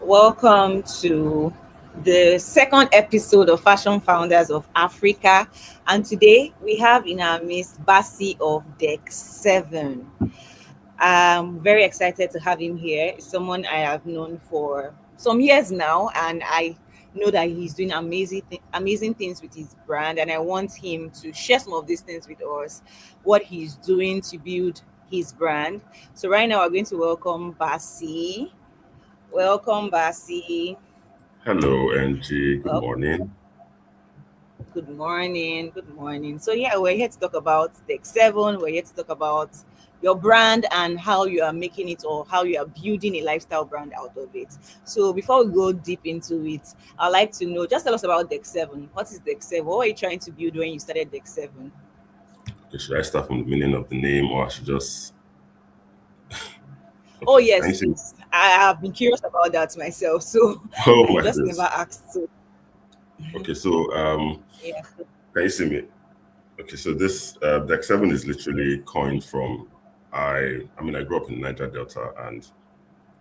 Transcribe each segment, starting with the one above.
Welcome to the second episode of Fashion Founders of Africa. And today we have in our midst Basi of DEKK 7. I'm very excited to have him here. It's someone I have known for some years now, and I know that he's doing amazing things with his brand. And I want him to share some of these things with us, what he's doing to build his brand. So, right now, we're going to welcome Basi. Welcome, Basi. Hello, NG. Good Well, morning. good morning. Good morning. So, yeah, we're here to talk about DEKK 7. We're here to talk about your brand and how you are making it or how you are building a lifestyle brand out of it. So, before we go deep into it, I'd like to know just tell us about DEKK 7. What is DEKK 7? What were you trying to build when you started DEKK 7? Okay, should I start from the meaning of the name or I should just. Oh, Okay, can you yes, see? please. I have been curious about that myself. So, Oh I my just never goodness. asked. So, Okay, so yeah. can you see me? Okay, so this Deck 7 is literally coined from. I grew up in Niger Delta, and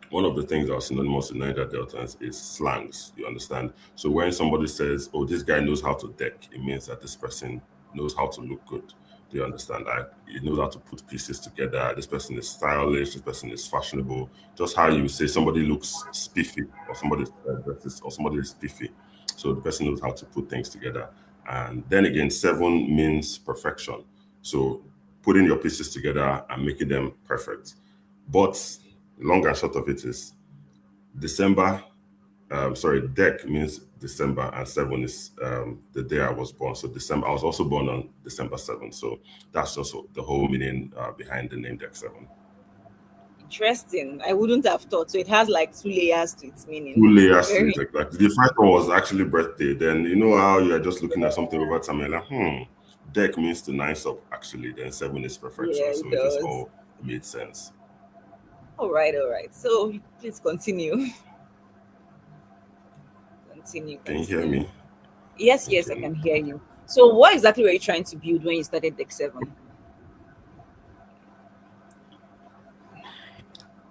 one of the things that are synonymous in Niger Deltans is slangs. You understand? So when somebody says, "Oh, this guy knows how to deck," it means that this person knows how to look good. Do you understand that? He knows how to put pieces together. This person is stylish. This person is fashionable. Just how you say somebody looks spiffy, or somebody dresses, or somebody is spiffy. So the person knows how to put things together. And then again, 7 means perfection. So putting your pieces together and making them perfect. But long and short of it is December. Deck means December, and 7 is the day I was born. So December, I was also born on December 7th. So that's also the whole meaning behind the name DEKK 7. Interesting. I wouldn't have thought. So it has like two layers to its meaning. Two layers to Very it, exactly. The first one was actually birthday. Then you know how you are just looking at something over time and you're like, Deck means to nice up actually. Then 7 is yeah, perfection. it So it just does. all made sense. All right, all right. So please continue. Continue, Can you hear continue. me? Yes, yes, I Okay. can hear you. So what exactly were you trying to build when you started DEKK 7?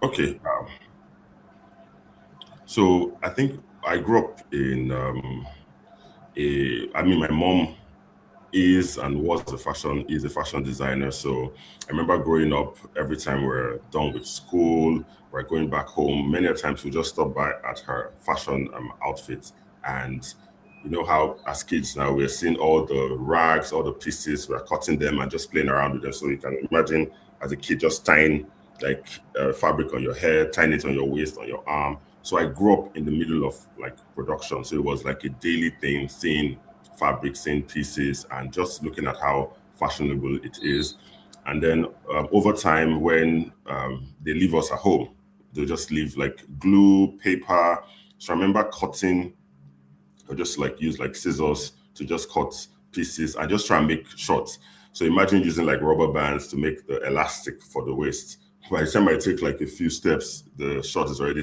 Okay. So I think I grew up in my mom is a fashion designer. So I remember growing up, every time we're done with school, we're going back home. Many a times we just stop by at her fashion outfits, and you know how as kids now we're seeing all the rags, all the pieces, we're cutting them and just playing around with them. So you can imagine as a kid just tying like fabric on your head, tying it on your waist, on your arm. So I grew up in the middle of like production. So it was like a daily thing, seeing fabric, seeing pieces, and just looking at how fashionable it is. And then over time, when they leave us at home, they just leave like glue, paper. So I remember cutting, or just like use like scissors to just cut pieces and just try and make shorts. So imagine using like rubber bands to make the elastic for the waist. By the time I take like a few steps, the short is already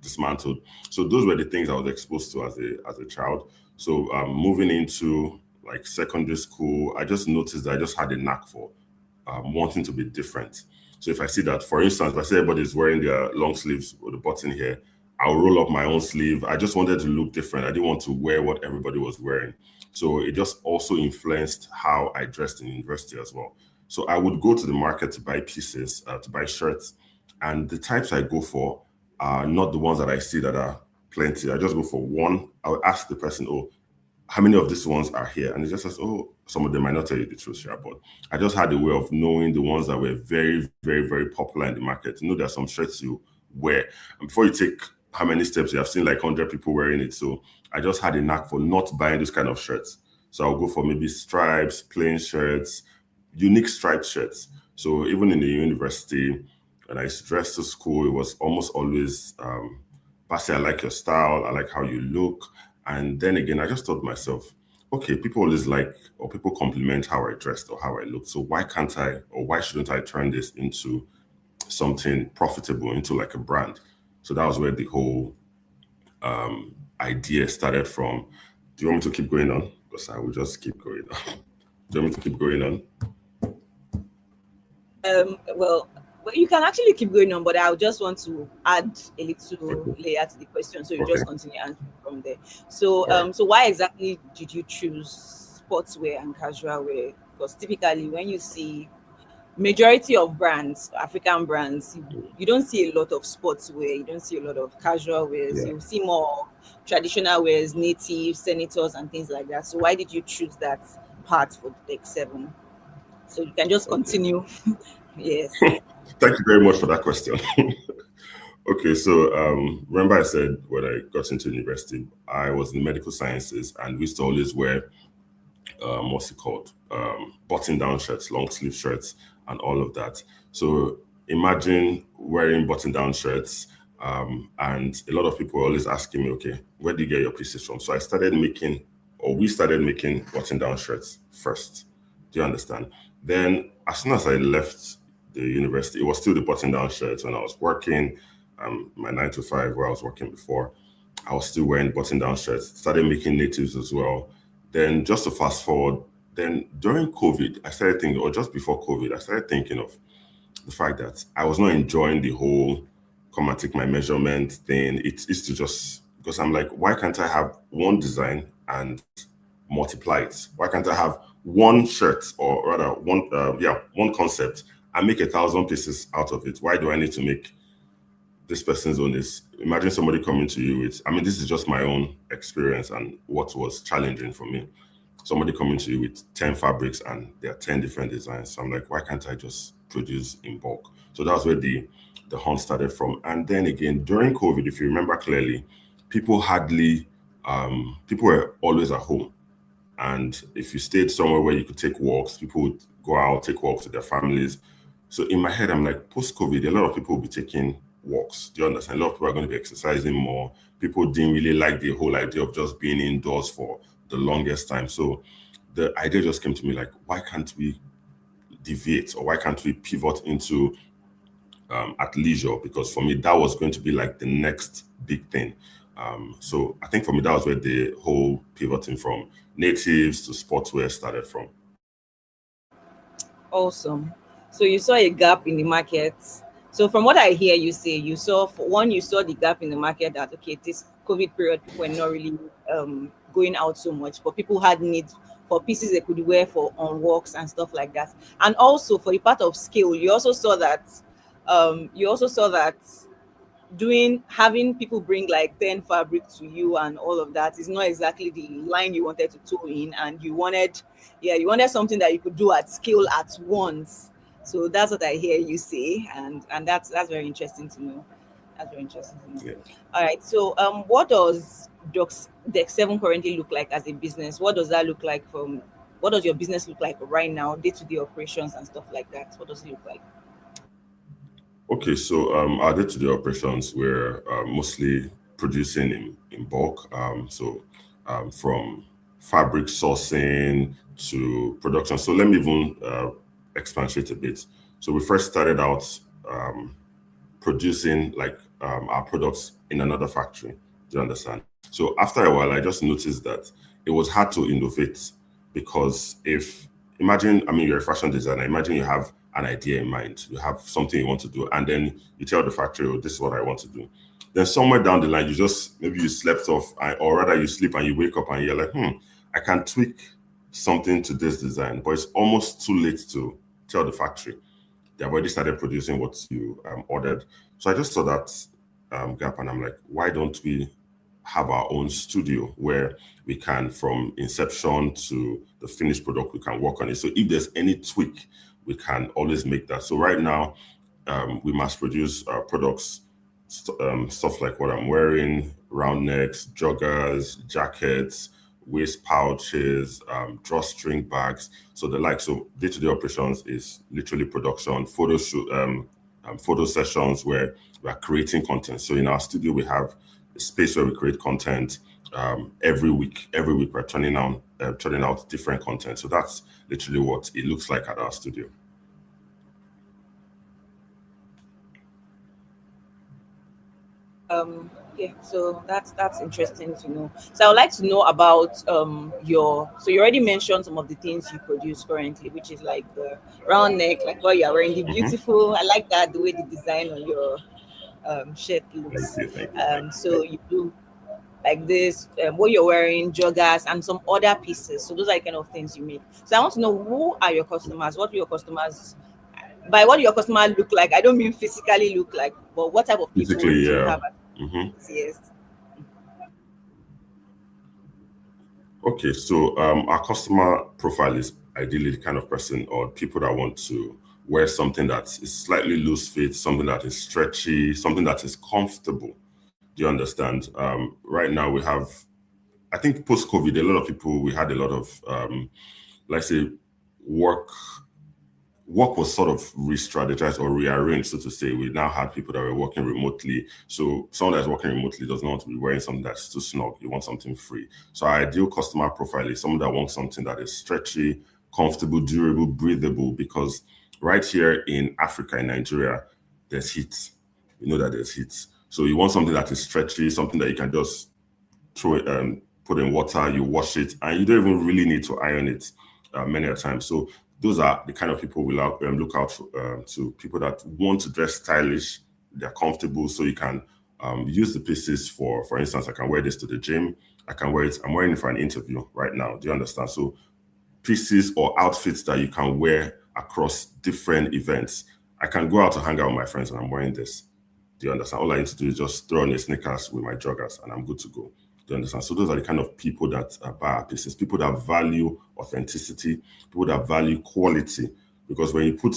dismantled. So those were the things I was exposed to as a child. So moving into like secondary school, I just noticed that I just had a knack for wanting to be different. So if I see that, for instance, if I see everybody's wearing their long sleeves with a button here, I'll roll up my own sleeve. I just wanted to look different. I didn't want to wear what everybody was wearing. So it just also influenced how I dressed in university as well. So I would go to the market to buy pieces, to buy shirts, and the types I go for are not the ones that I see that are plenty. I just go for one. I would ask the person, "Oh, how many of these ones are here?" And it just says, "Oh, some of them might not tell you the truth, yeah, but I just had a way of knowing the ones that were very, very, very popular in the market. You know, there's some shirts you wear, and before you take how many steps, you have seen like 100 people wearing it. So I just had a knack for not buying those kind of shirts. So I'll go for maybe stripes, plain shirts, unique striped shirts. So even in the university, when I dressed to school, it was almost always, Pasi, I like your style, I like how you look. And then again, I just thought to myself, okay, people always like or people compliment how I dressed or how I look. So why can't I or why shouldn't I turn this into something profitable, into like a brand? So that was where the whole idea started from. Do you want me to keep going on? Because I will just keep going on. Do you want me to keep going on? Well, But you can actually keep going on, but I just want to add a little Okay. layer to the question, so you Okay. just continue answering from there. So, All right. so why exactly did you choose sportswear and casual wear? Because typically, when you see majority of brands, African brands, you don't see a lot of sportswear. You don't see a lot of casual wears. Yeah. You see more traditional wears, native, senators, and things like that. So, why did you choose that part for DEKK 7? So you can just Okay. continue. Yes. Thank you very much for that question. Okay, so remember I said when I got into university, I was in medical sciences, and we used to always wear what's it called? Button-down shirts, long sleeve shirts, and all of that. So imagine wearing button-down shirts, and a lot of people were always asking me, okay, where do you get your pieces from? So I started making, or we started making button-down shirts first. Do you understand? Then, as soon as I left the university, it was still the button-down shirts when I was working, my 9 to 5 where I was working before. I was still wearing button-down shirts. Started making natives as well. Then, just to fast forward, then during COVID, I started thinking, or just before COVID, I started thinking of the fact that I was not enjoying the whole come and take my measurement thing. It is to just, because I'm like, why can't I have one design and multiply it? Why can't I have one shirt, or rather one concept, and make 1,000 pieces out of it? Why do I need to make this person's own? Is imagine somebody coming to you with, I mean, this is just my own experience and what was challenging for me. Somebody coming to you with 10 fabrics and there are 10 different designs. So I'm like, why can't I just produce in bulk? So that's where the hunt started from. And then again, during COVID, if you remember clearly, people hardly people were always at home. And if you stayed somewhere where you could take walks, people would go out, take walks with their families. So in my head, I'm like, post COVID, a lot of people will be taking walks. Do you understand? A lot of people are going to be exercising more. People didn't really like the whole idea of just being indoors for the longest time. So the idea just came to me like, why can't we deviate, or why can't we pivot into at leisure? Because for me, that was going to be like the next big thing. So I think for me, that was where the whole pivoting from natives to sportswear started from. Awesome. So you saw a gap in the market. So from what I hear you say, you saw, for one, you saw the gap in the market that, okay, this COVID period, people were not really going out so much, but people had need for pieces they could wear for on walks and stuff like that. And also for the part of skill, you also saw that doing having people bring like 10 fabric to you and all of that is not exactly the line you wanted to toe in, and you wanted something that you could do at scale at once. So that's what I hear you say, and that's very interesting to know. That's very interesting to know. Yeah. All right, so what does DEKK 7 currently look like as a business? What does that look like from what does your business look like right now, day-to-day operations and stuff like that? What does it look like? Okay, so our day-to-day operations, we're mostly producing in bulk. From fabric sourcing to production. So let me even expatiate a bit. So we first started out um, producing like our products in another factory. Do you understand? So after a while, I just noticed that it was hard to innovate, because if imagine, I mean, you're a fashion designer. Imagine you have an idea in mind, you have something you want to do, and then you tell the factory, "Oh, this is what I want to do." Then somewhere down the line, you just maybe you slept off, or rather you sleep and you wake up and you're like, I can tweak something to this design, but it's almost too late to tell the factory. They've already started producing what you ordered. So I just saw that gap, and I'm like, why don't we have our own studio where we can, from inception to the finished product, we can work on it. So if there's any tweak, we can always make that. So right now, we mass produce products, stuff like what I'm wearing, round necks, joggers, jackets, waist pouches, drawstring bags. So the like, so day-to-day operations is literally production, photo shoot, photo sessions where we are creating content. So in our studio, we have a space where we create content every week. Every week we're turning out different content. So that's literally what it looks like at our studio. Yeah, so that's interesting to know. So I would like to know about your. So you already mentioned some of the things you produce currently, which is like the round neck, like what you are wearing, the Hmm. beautiful. I like that the way the design on your shirt Thank looks. you, thank you, thank you. So you do like this, what you're wearing, joggers, and some other pieces. So those are the kind of things you make. So I want to know who are your customers? What do your customers by what do your customers look like? I don't mean physically look like, but what type of people Basically, do you yeah. have at Hmm. yes? Okay, so our customer profile is ideally the kind of person or people that want to wear something that is slightly loose fit, something that is stretchy, something that is comfortable. Do you understand? Right now, we have, I think post COVID, a lot of people, we had a lot of, let's say, work work was sort of re-strategized or rearranged, so to say. We now had people that were working remotely. So someone that's working remotely does not want to be wearing something that's too snug. You want something free. So our ideal customer profile is someone that wants something that is stretchy, comfortable, durable, breathable, because right here in Africa, in Nigeria, there's heat. You know that there's heat. So you want something that is stretchy, something that you can just throw it, put in water, you wash it, and you don't even really need to iron it many a time. So those are the kind of people we look out to people that want to dress stylish, they're comfortable, so you can use the pieces for instance, I can wear this to the gym, I can wear it, I'm wearing it for an interview right now. Do you understand? So pieces or outfits that you can wear across different events. I can go out to hang out with my friends and I'm wearing this. Do you understand? All I need to do is just throw on a sneakers with my joggers and I'm good to go. Do you understand? So those are the kind of people that buy our pieces, people that value authenticity, people that value quality. Because when you put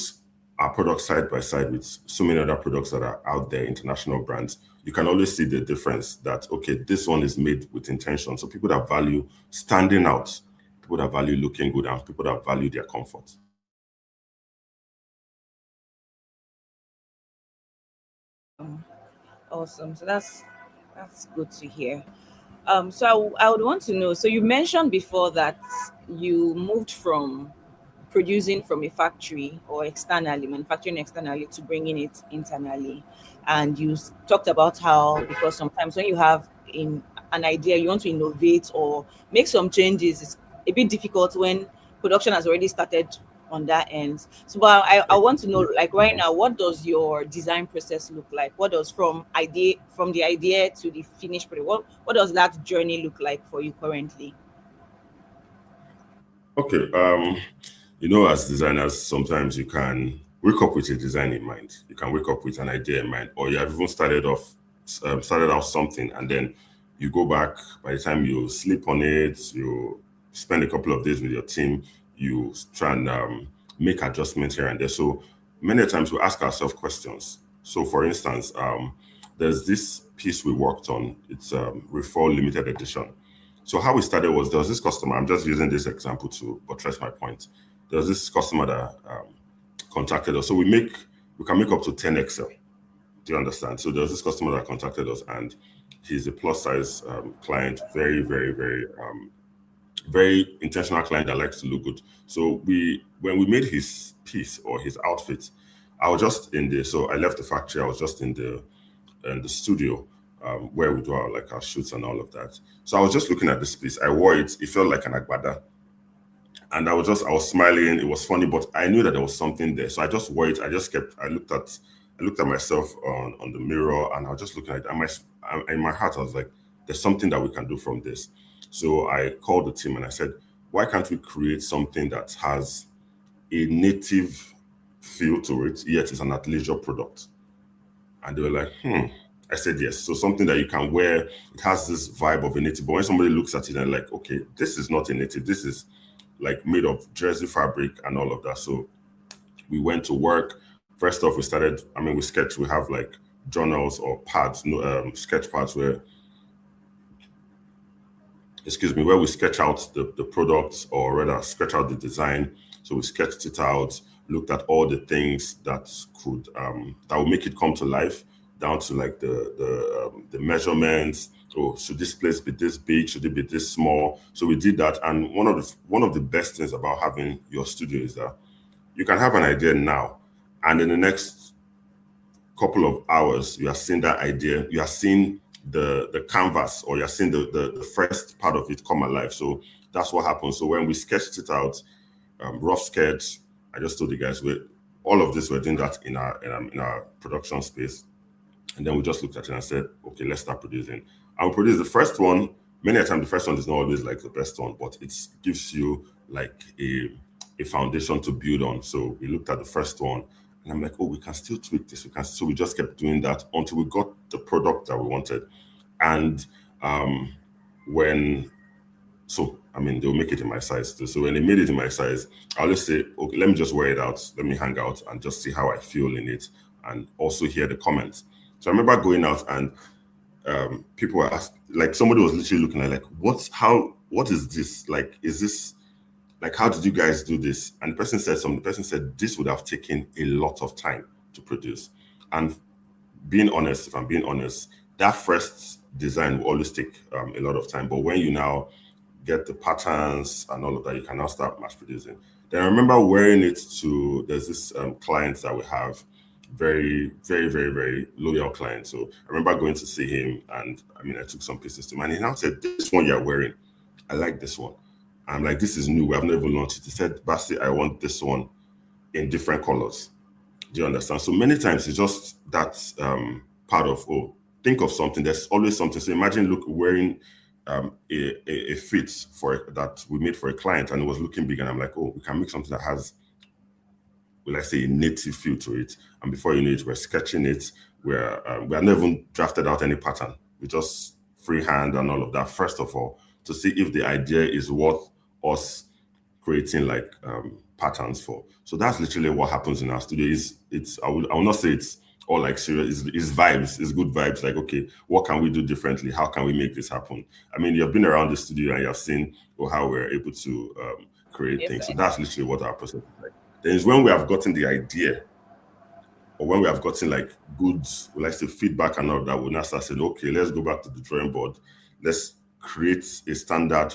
our products side by side with so many other products that are out there, international brands, you can always see the difference that, okay, this one is made with intention. So people that value standing out, people that value looking good, and people that value their comfort. Awesome. So that's good to hear. So I would want to know. So you mentioned before that you moved from producing from a factory or externally, manufacturing externally to bringing it internally, and you talked about how because sometimes when you have in an idea you want to innovate or make some changes, it's a bit difficult when production has already started on that end. So, but I want to know, like right now, what does your design process look like? What does from the idea to the finished product? What does that journey look like for you currently? Okay, as designers, sometimes you can wake up with a design in mind. You can wake up with an idea in mind, or you have even started out something, and then you go back. By the time you sleep on it, you spend a couple of days with your team. You try and make adjustments here and there. So many times we ask ourselves questions. So, for instance, there's this piece we worked on. It's Reform Limited Edition. So how we started was there was this customer. I'm just using this example to buttress my point. There was this customer that contacted us. So we can make up to 10 XL. Do you understand? So there was this customer that contacted us, and he's a plus size client, very very very very intentional client that likes to look good. So when we made his piece or his outfit, I was just in the so I left the factory. I was just in the studio where we do our shoots and all of that. So I was just looking at this piece. I wore it. It felt like an agbada, and I was smiling. It was funny, but I knew that there was something there. So I just wore it. I looked at myself on the mirror, and I was just looking at it. And in my heart, I was like, "There's something that we can do from this." So I called the team and I said, "Why can't we create something that has a native feel to it, yet it's an athleisure product?" And they were like, "Hmm." I said yes. So something that you can wear, it has this vibe of a native. But when somebody looks at it and like, okay, this is not a native. This is like made of jersey fabric and all of that. So we went to work. First off, we started, we sketch, we have like journals or pads, no, sketch pads where, excuse me, where we sketch out the products or rather sketch out the design. So we sketched it out, looked at all the things that could that will make it come to life, down to like the measurements. Oh, should this place be this big? Should it be this small? So we did that, and one of the best things about having your studio is that you can have an idea now, and in the next couple of hours, you are seeing that idea, you are seeing the canvas, or you're seeing the first part of it come alive. So that's what happens. So when we sketched it out, rough sketch, I just told the guys, all of this, we're doing that in our production space. And then we just looked at it and said, okay, let's start producing. And we produced the first one. Many a time, the first one is not always like the best one, but it gives you like a foundation to build on. So we looked at the first one, and I'm like, oh, we can still tweak this. So we just kept doing that until we got the product that we wanted. And when so I mean, they'll make it in my size too. So when they made it in my size, I'll just say, okay, let me just wear it out. Let me hang out and just see how I feel in it, and also hear the comments. So I remember going out, and people were asked, like somebody was literally looking at like, what is this? Like, is this like, how did you guys do this? And the person said something. The person said this would have taken a lot of time to produce. And being honest, if I'm being honest, that first design will always take a lot of time. But when you now get the patterns and all of that, you can now start mass producing. Then I remember wearing it to, there's this client that we have, very, very, very, very loyal client. So I remember going to see him, and I mean, I took some pieces to him, and he now said, this one you're wearing, I like this one. I'm like, this is new. We have never launched it. He said, Basti, I want this one in different colors. Do you understand? So many times it's just that part of, oh, think of something. There's always something. So imagine, look, wearing a fit that we made for a client, and it was looking big, and I'm like, oh, we can make something that has, will I say, a native feel to it. And before you know it, we're sketching it. We have never even drafted out any pattern. We just freehand and all of that. First of all, to see if the idea is worth us creating like patterns for. So that's literally what happens in our studio. I will not say it's all like serious. It's vibes. It's good vibes. Like, okay, what can we do differently? How can we make this happen? I mean, you've been around the studio and you've seen how we're able to create Yes, things. So I that's have. literally what our process is like. Then it's when we have gotten the idea, or when we have gotten like good, like say, feedback and all that, we'll now start saying, okay, let's go back to the drawing board. Let's create a standard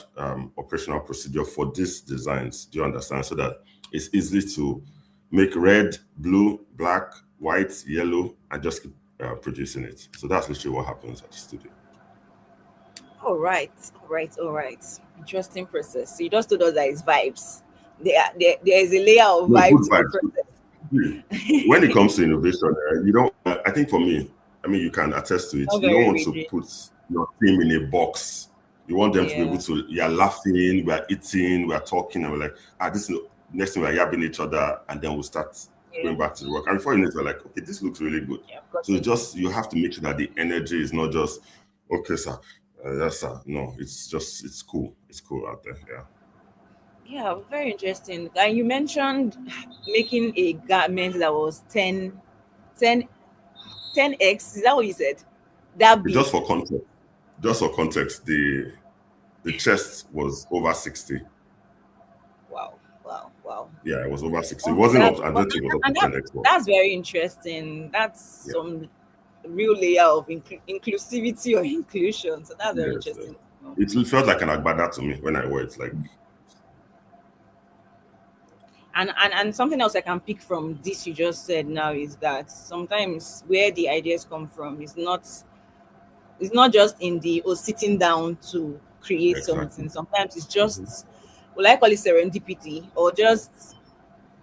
operational procedure for these designs. Do you understand? So that it's easy to make red, blue, black, white, yellow, and just keep producing it. So that's literally what happens at the studio. All right, all right, all right. Interesting process. So you just told us that it's vibes. There is a layer of No, vibe good to the vibes. When it comes to innovation, you don't. I think for me, I mean, you can attest to it. Not You don't very want to rigid. put your team in a box. You want them to be able Yeah, to. You're laughing, we're eating, we're talking, and we're like, this is next thing we're yapping each other, and then we'll start yeah, going back to the work. And before you know it, we're like, okay, this looks really good. yeah. I've got So it. just you have to make sure that the energy is not just okay, sir. Yes, sir. No, it's cool. It's cool out there. Yeah. Yeah, very interesting. And you mentioned making a garment that was 10, 10x. Is that what you said? That Just big. for context, the chest was over 60. Wow, wow, wow. Yeah, it was over 60. It Oh, wasn't that up. I well, don't think it was up to and 10x. But that's very interesting. That's yeah, some real layer of inclusivity or inclusion. So that's very yes, yes. interesting. It felt like an agbada to me when I wore it. Like, And something else I can pick from this you just said now is that sometimes where the ideas come from is not, it's not just in the sitting down to create exactly. something. Sometimes it's Hmm. just, well, I call it serendipity, or just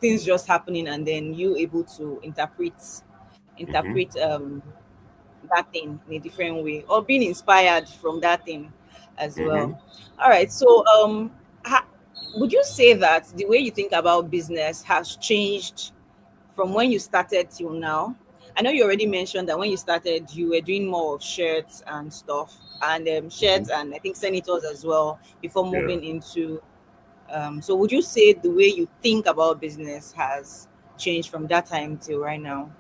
things just happening and then you able to Hmm. interpret that thing in a different way, or being inspired from that thing as Hmm. well. All right, so would you say that the way you think about business has changed from when you started till now? I know you already mentioned that when you started, you were doing more of shirts and stuff, and Hmm. shirts and I think senators as well before Yeah. moving into. So, would you say the way you think about business has changed from that time till right now?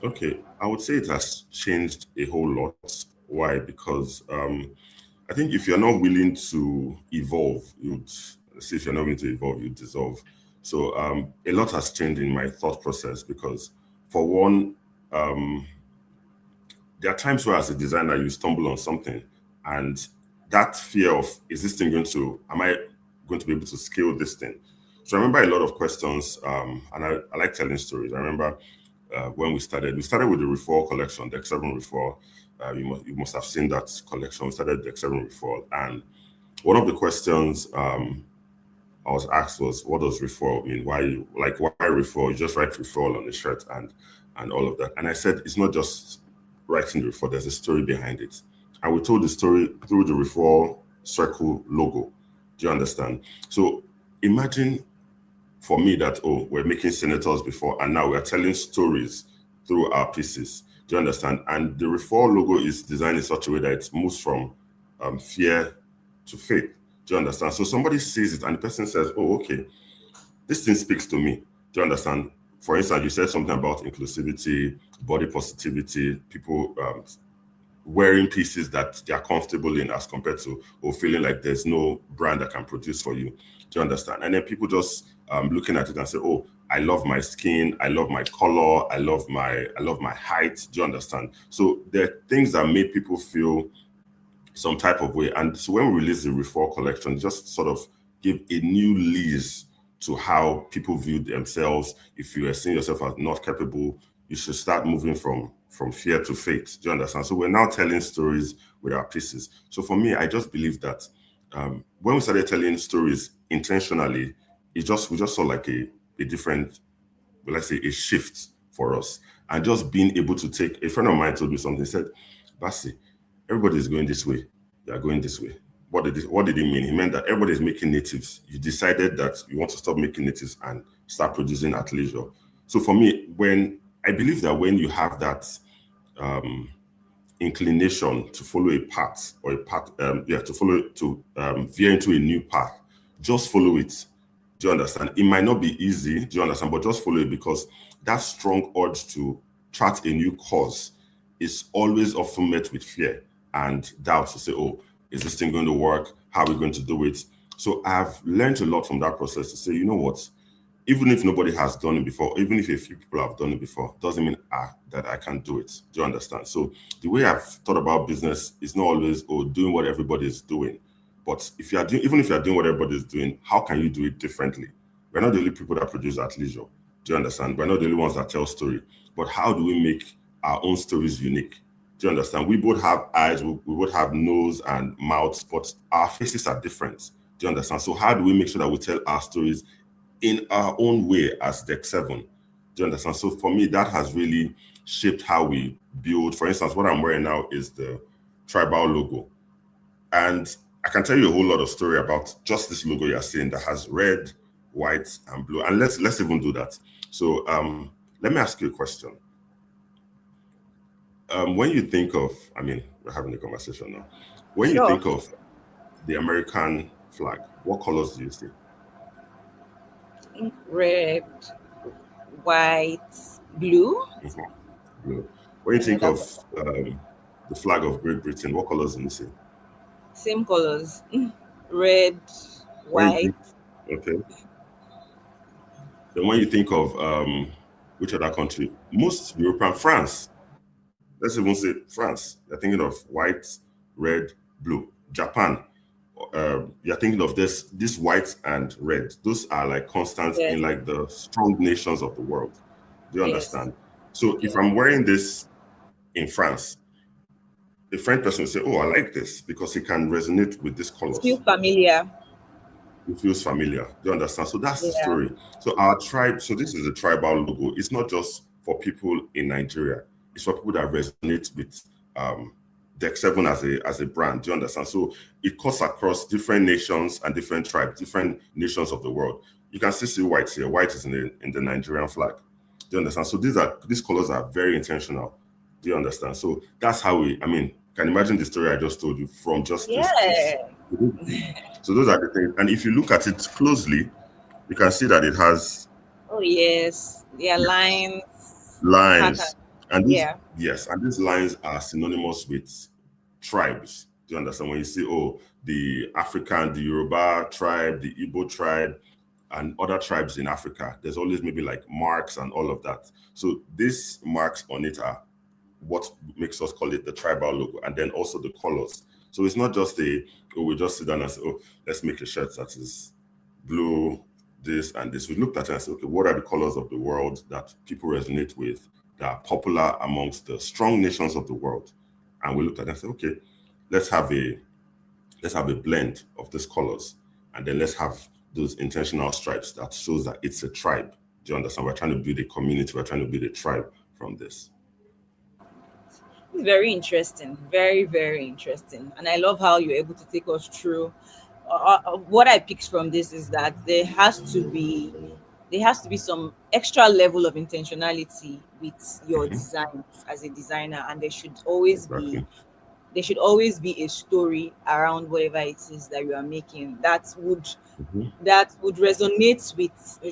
Okay. I would say it has changed a whole lot. Why? Because I think if you're not willing to evolve, you'd see if you're not willing to evolve, you dissolve. So a lot has changed in my thought process because, for one, um, there are times where, as a designer, you stumble on something, and that fear of, is this thing going to, am I going to be able to scale this thing? So I remember a lot of questions, and I like telling stories. I remember when we started. We started with the Reform collection, the X7 Reform. You must have seen that collection. We started the X7 Reform, and one of the questions I was asked was, "What does referral mean? Why referral? You just write referral on the shirt and all of that." And I said, "It's not just writing the referral. There's a story behind it." And we told the story through the referral circle logo. Do you understand? So imagine for me that, oh, we're making senators before, and now we're telling stories through our pieces. Do you understand? And the referral logo is designed in such a way that it moves from fear to faith. Do you understand? So somebody sees it and the person says, "Oh, okay, this thing speaks to me." Do you understand? For instance, you said something about inclusivity, body positivity, people wearing pieces that they are comfortable in as compared to, or feeling like there's no brand that can produce for you. Do you understand? And then people just looking at it and say, "Oh, I love my skin, I love my color, I love my height." Do you understand? So there are things that make people feel some type of way. And so when we release the Reform collection, just sort of give a new lease to how people view themselves. If you are seeing yourself as not capable, you should start moving from fear to faith. Do you understand? So we're now telling stories with our pieces. So for me, I just believe that when we started telling stories intentionally, we just saw like a different, let's say, a shift for us. And just being able to take, a friend of mine told me something, he said, "Basi, everybody is going this way. They are going this way." What did he mean? He meant that everybody is making natives. You decided that you want to stop making natives and start producing at leisure. So for me, I believe that when you have that inclination to follow a path or to veer into a new path, just follow it. Do you understand? It might not be easy, do you understand? But just follow it, because that strong urge to chart a new course is always often met with fear and doubt to say, "Oh, is this thing going to work? How are we going to do it?" So I've learned a lot from that process to say, you know what? Even if nobody has done it before, even if a few people have done it before, doesn't mean that I can do it. Do you understand? So the way I've thought about business is not always, oh, doing what everybody is doing. But even if you are doing what everybody is doing, how can you do it differently? We're not the only people that produce at leisure. Do you understand? We're not the only ones that tell story. But how do we make our own stories unique? Do you understand? We both have eyes, we both have nose and mouths, but our faces are different. Do you understand? So how do we make sure that we tell our stories in our own way as DEKK7? Do you understand? So for me, that has really shaped how we build. For instance, what I'm wearing now is the tribal logo. And I can tell you a whole lot of story about just this logo you're seeing that has red, white, and blue. And let's even do that. So let me ask you a question. When you think of, I mean, we're having a conversation now. When you Sure. think of the American flag, what colors do you see? Red, white, blue. Mhm. Blue. When you Any think other of color? the flag of Great Britain, what colors do you see? Same colors. Red, When you white. think, okay. Then when you think of which other country? Most European, France. Let's even say France. You're thinking of white, red, blue. Japan. You're thinking of this white and red. Those are like constants Yes. in like the strong nations of the world. Do you Yes. understand? So if Yes. I'm wearing this in France, a French person will say, "Oh, I like this because it can resonate with these It feels colors." familiar. It feels familiar. Do you understand? So that's the Yeah. story. So our tribe, so this is a tribal logo. It's not just for people in Nigeria. It's for people that resonate with um, DEKK7 as a brand. Do you understand? So it cuts across different nations and different tribes, different nations of the world. You can still see white here. White is in the Nigerian flag. Do you understand? So these colors are very intentional. Do you understand? So that's how I mean, can you imagine the story I just told you from just this piece? Yeah. So those are the things. And if you look at it closely, you can see that it has Oh yes. Yeah, lines, pattern. lines. And these, Yeah. yes, and these lines are synonymous with tribes. Do you understand? When you see, oh, the African, the Yoruba tribe, the Igbo tribe, and other tribes in Africa, there's always maybe like marks and all of that. So these marks on it are what makes us call it the tribal logo, and then also the colors. So it's not just we just sit down and say, "Oh, let's make a shirt that is blue, this and this. We looked at it and said, okay, what are the colors of the world that people resonate with, that are popular amongst the strong nations of the world? And we looked at it and said, okay, let's have a blend of these colors, and then let's have those intentional stripes that shows that it's a tribe. Do you understand? We're trying to build a community. We're trying to build a tribe from this. It's very interesting, very, very interesting. And I love how you're able to take us through. What I picked from this is that there has to be some extra level of intentionality with your Hmm. designs as a designer, and Exactly. there should always be a story around whatever it is that you are making Hmm. that would resonate with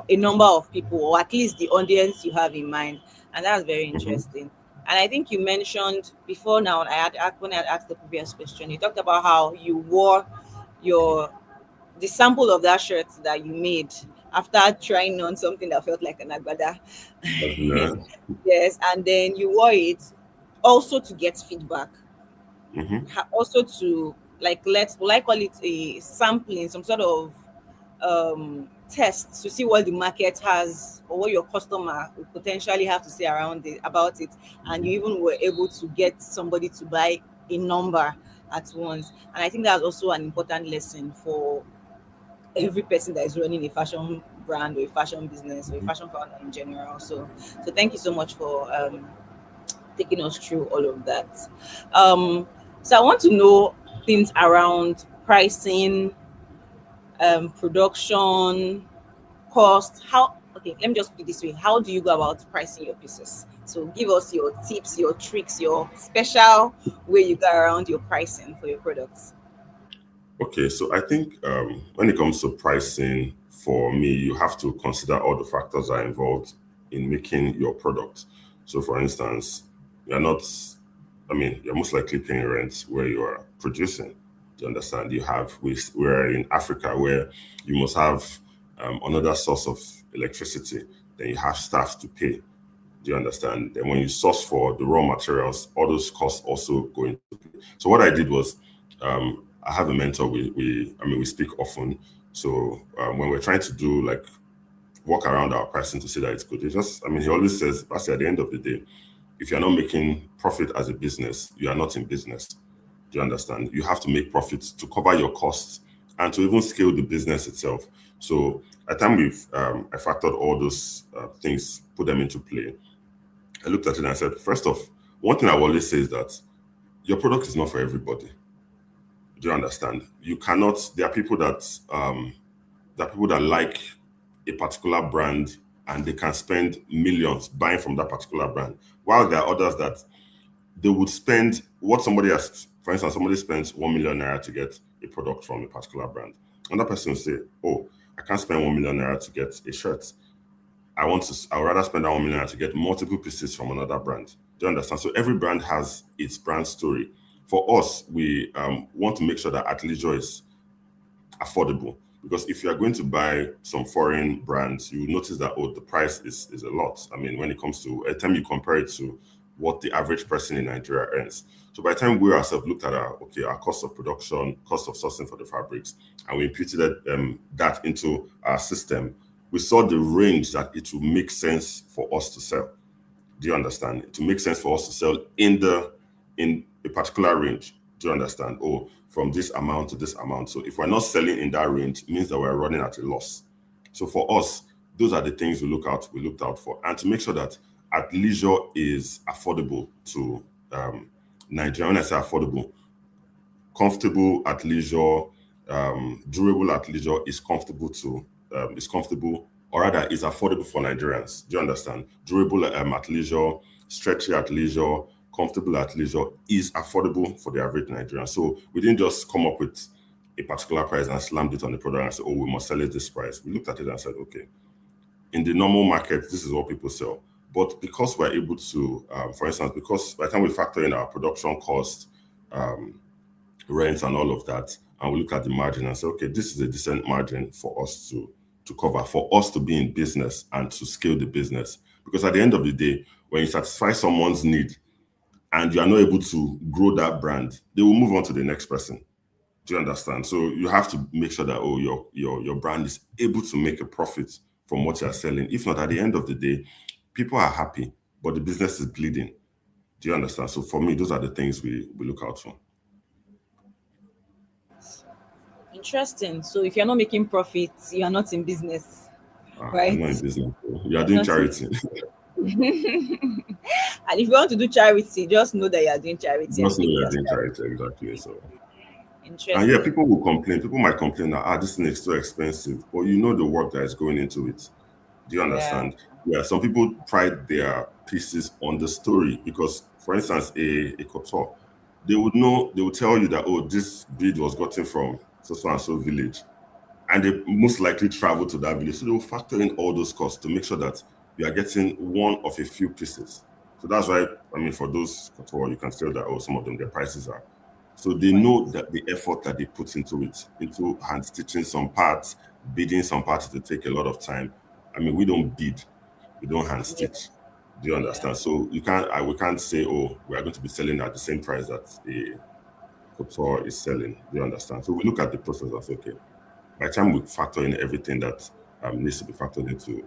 a number of people, or at least the audience you have in mind. And that's very Hmm. interesting. And I think you mentioned before now, when I had asked the previous question, you talked about how you wore your the sample of that shirt that you made after trying on something that felt like an agbada. That's nice. Yes, and then you wore it also to get feedback, Hmm. also to, like, will I call it a sampling, some sort of test to see what the market has or what your customer would potentially have to say around it about it. And you even were able to get somebody to buy a number at once. And I think that's also an important lesson for every person that is running a fashion brand or a fashion business or a fashion founder in general. So thank you so much for taking us through all of that. So I want to know things around pricing, production, cost. How, okay, let me just put it this way. How do you go about pricing your pieces? So give us your tips, your tricks, your special way you go around your pricing for your products. Okay, so I think when it comes to pricing, for me, you have to consider all the factors that are involved in making your product. So, for instance, you're not, I mean, you're most likely paying rent where you are producing. Do you understand? We're in Africa where you must have another source of electricity, then you have staff to pay. Do you understand? Then when you source for the raw materials, all those costs also go into play. So what I did was, I have a mentor. We speak often. So when we're trying to do like work around our pricing to see that it's good, he always says, that's at the end of the day, if you're not making profit as a business, you are not in business. Do you understand? You have to make profits to cover your costs and to even scale the business itself. So at the time I factored all those things, put them into play. I looked at it and I said, first off, one thing I always say is that your product is not for everybody. Do you understand? You cannot. There are people that like a particular brand and they can spend millions buying from that particular brand, while there are others that they would spend what somebody has. For instance, somebody spends 1 million naira to get a product from a particular brand. Another person will say, "Oh, I can't spend 1 million naira to get a shirt. I would rather spend that 1 million to get multiple pieces from another brand." Do you understand? So every brand has its brand story. For us, we want to make sure that athleisure is affordable, because if you are going to buy some foreign brands, you will notice that, oh, the price is a lot. I mean, when it comes to a time you compare it to what the average person in Nigeria earns. So by the time we ourselves looked at our cost of production, cost of sourcing for the fabrics, and we imputed that into our system, we saw the range that it will make sense for us to sell. Do you understand? To make sense for us to sell in a particular range. Do you understand? Or from this amount to this amount. So if we're not selling in that range, it means that we're running at a loss. So for us, those are the things we looked out for. And to make sure that athleisure is affordable to Nigeria. When I say affordable, comfortable athleisure, durable athleisure is comfortable, or rather is affordable for Nigerians. Do you understand? Durable athleisure, stretchy athleisure, comfortable athleisure is affordable for the average Nigerian. So we didn't just come up with a particular price and slammed it on the product and said, oh, we must sell it this price. We looked at it and said, okay, in the normal market, this is what people sell. But because we're able to, for instance, because by the time we factor in our production cost, um, rent and all of that, and we look at the margin and say, okay, this is a decent margin for us to cover, for us to be in business and to scale the business. Because at the end of the day, when you satisfy someone's need and you are not able to grow that brand, they will move on to the next person. Do you understand? So you have to make sure that your brand is able to make a profit from what you're selling. If not, at the end of the day, people are happy, but the business is bleeding. Do you understand? So for me, those are the things we look out for. Interesting. So if you're not making profits, you are not in business, I'm right? not in business. You are You're doing not in charity. And if you want to do charity, just know that you are doing charity and Just know take it you're as doing charity. charity, exactly. So, and yeah, Interesting. people will complain. People might complain that this thing is so expensive, but you know the work that is going into it. Do you Yeah. understand? Yeah, some people pride their pieces on the story because, for instance, a couture, they would know, they would tell you that, oh, this bead was gotten from so and so village, and they most likely travel to that village. So they will factor in all those costs to make sure that you are getting one of a few pieces. So that's why, I mean, for those couture, you can tell that, oh, some of them, their prices are. So they Right. know that the effort that they put into it, into hand stitching some parts, beading some parts, to take a lot of time. I mean, we don't bead, we don't hand Yeah. stitch. Do you Yeah. understand? So we can't say, oh, we are going to be selling at the same price that a couture is selling. Do you understand? So we look at the process and say, okay, by the time we factor in everything that needs to be factored into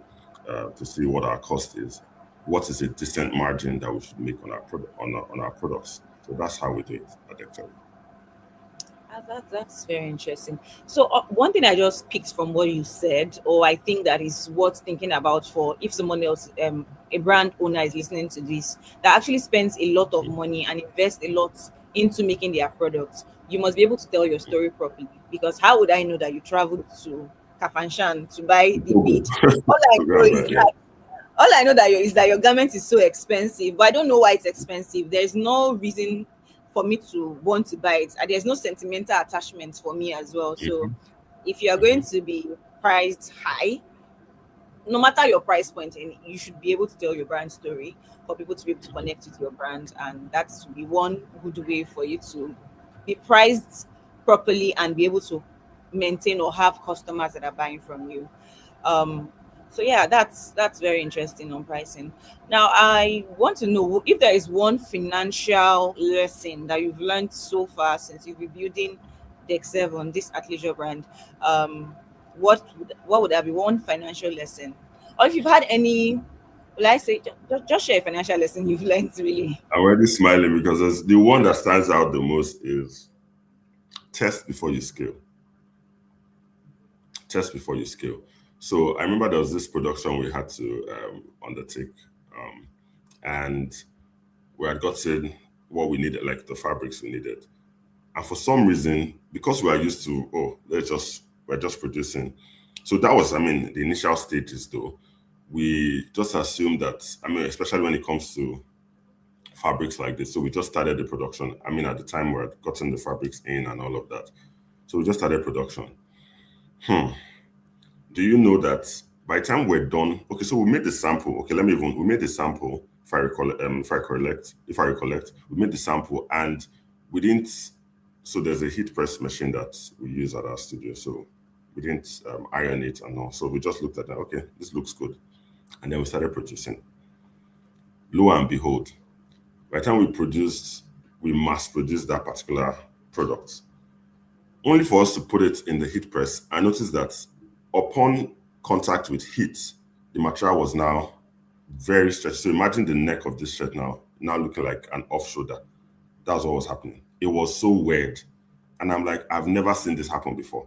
to see what our cost is, what is a decent margin that we should make on our product on our products. So that's how we do it at DEKK. That's very interesting. So, one thing I just picked from what you said, or I think that is worth thinking about for if someone else, a brand owner is listening to this, that actually spends a lot of money and invests a lot into making their products. You must be able to tell your story properly, because how would I know that you traveled to Kafanshan to buy the Google. bead? All I So know that's is right, yeah. that all I know that is that your garment is so expensive, but I don't know why it's expensive. There's no reason for me to want to buy it. And there's no sentimental attachment for me as well. So Mhm, if you are going mhm. to be priced high, no matter your price point, and you should be able to tell your brand story for people to be able to connect with your brand, and that's be one good way for you to be priced properly and be able to maintain or have customers that are buying from you. um so yeah, that's very interesting on pricing. Now I want to know if there is one financial lesson that you've learned so far since you've been building Deck 7, this athleisure brand. What would that be, one financial lesson, or if you've had any, will I say, just share a financial lesson you've learned really. I'm already smiling because the one that stands out the most is test before you scale. Test before you scale. So I remember there was this production we had to undertake, um, and we had gotten what we needed, like the fabrics we needed. And for some reason, because we are used to, oh, we're just producing. So that was, I mean, the initial stages though. We just assumed that, I mean, especially when it comes to fabrics like this. So we just started the production. I mean, at the time we had gotten the fabrics in and all of that. So we just started production. Hmm. Do you know that by the time we're done, okay, so we made the sample. Okay, we made the sample, if I recollect, we made the sample and we didn't, so there's a heat press machine that we use at our studio. So we didn't iron it and all. So we just looked at that, okay, this looks good. And then we started producing. Lo and behold, by the time we mass produced that particular product, only for us to put it in the heat press. I noticed that upon contact with heat, the material was now very stretched. So imagine the neck of this shirt now looking like an off shoulder. That's what was happening. It was so weird. And I'm like, I've never seen this happen before.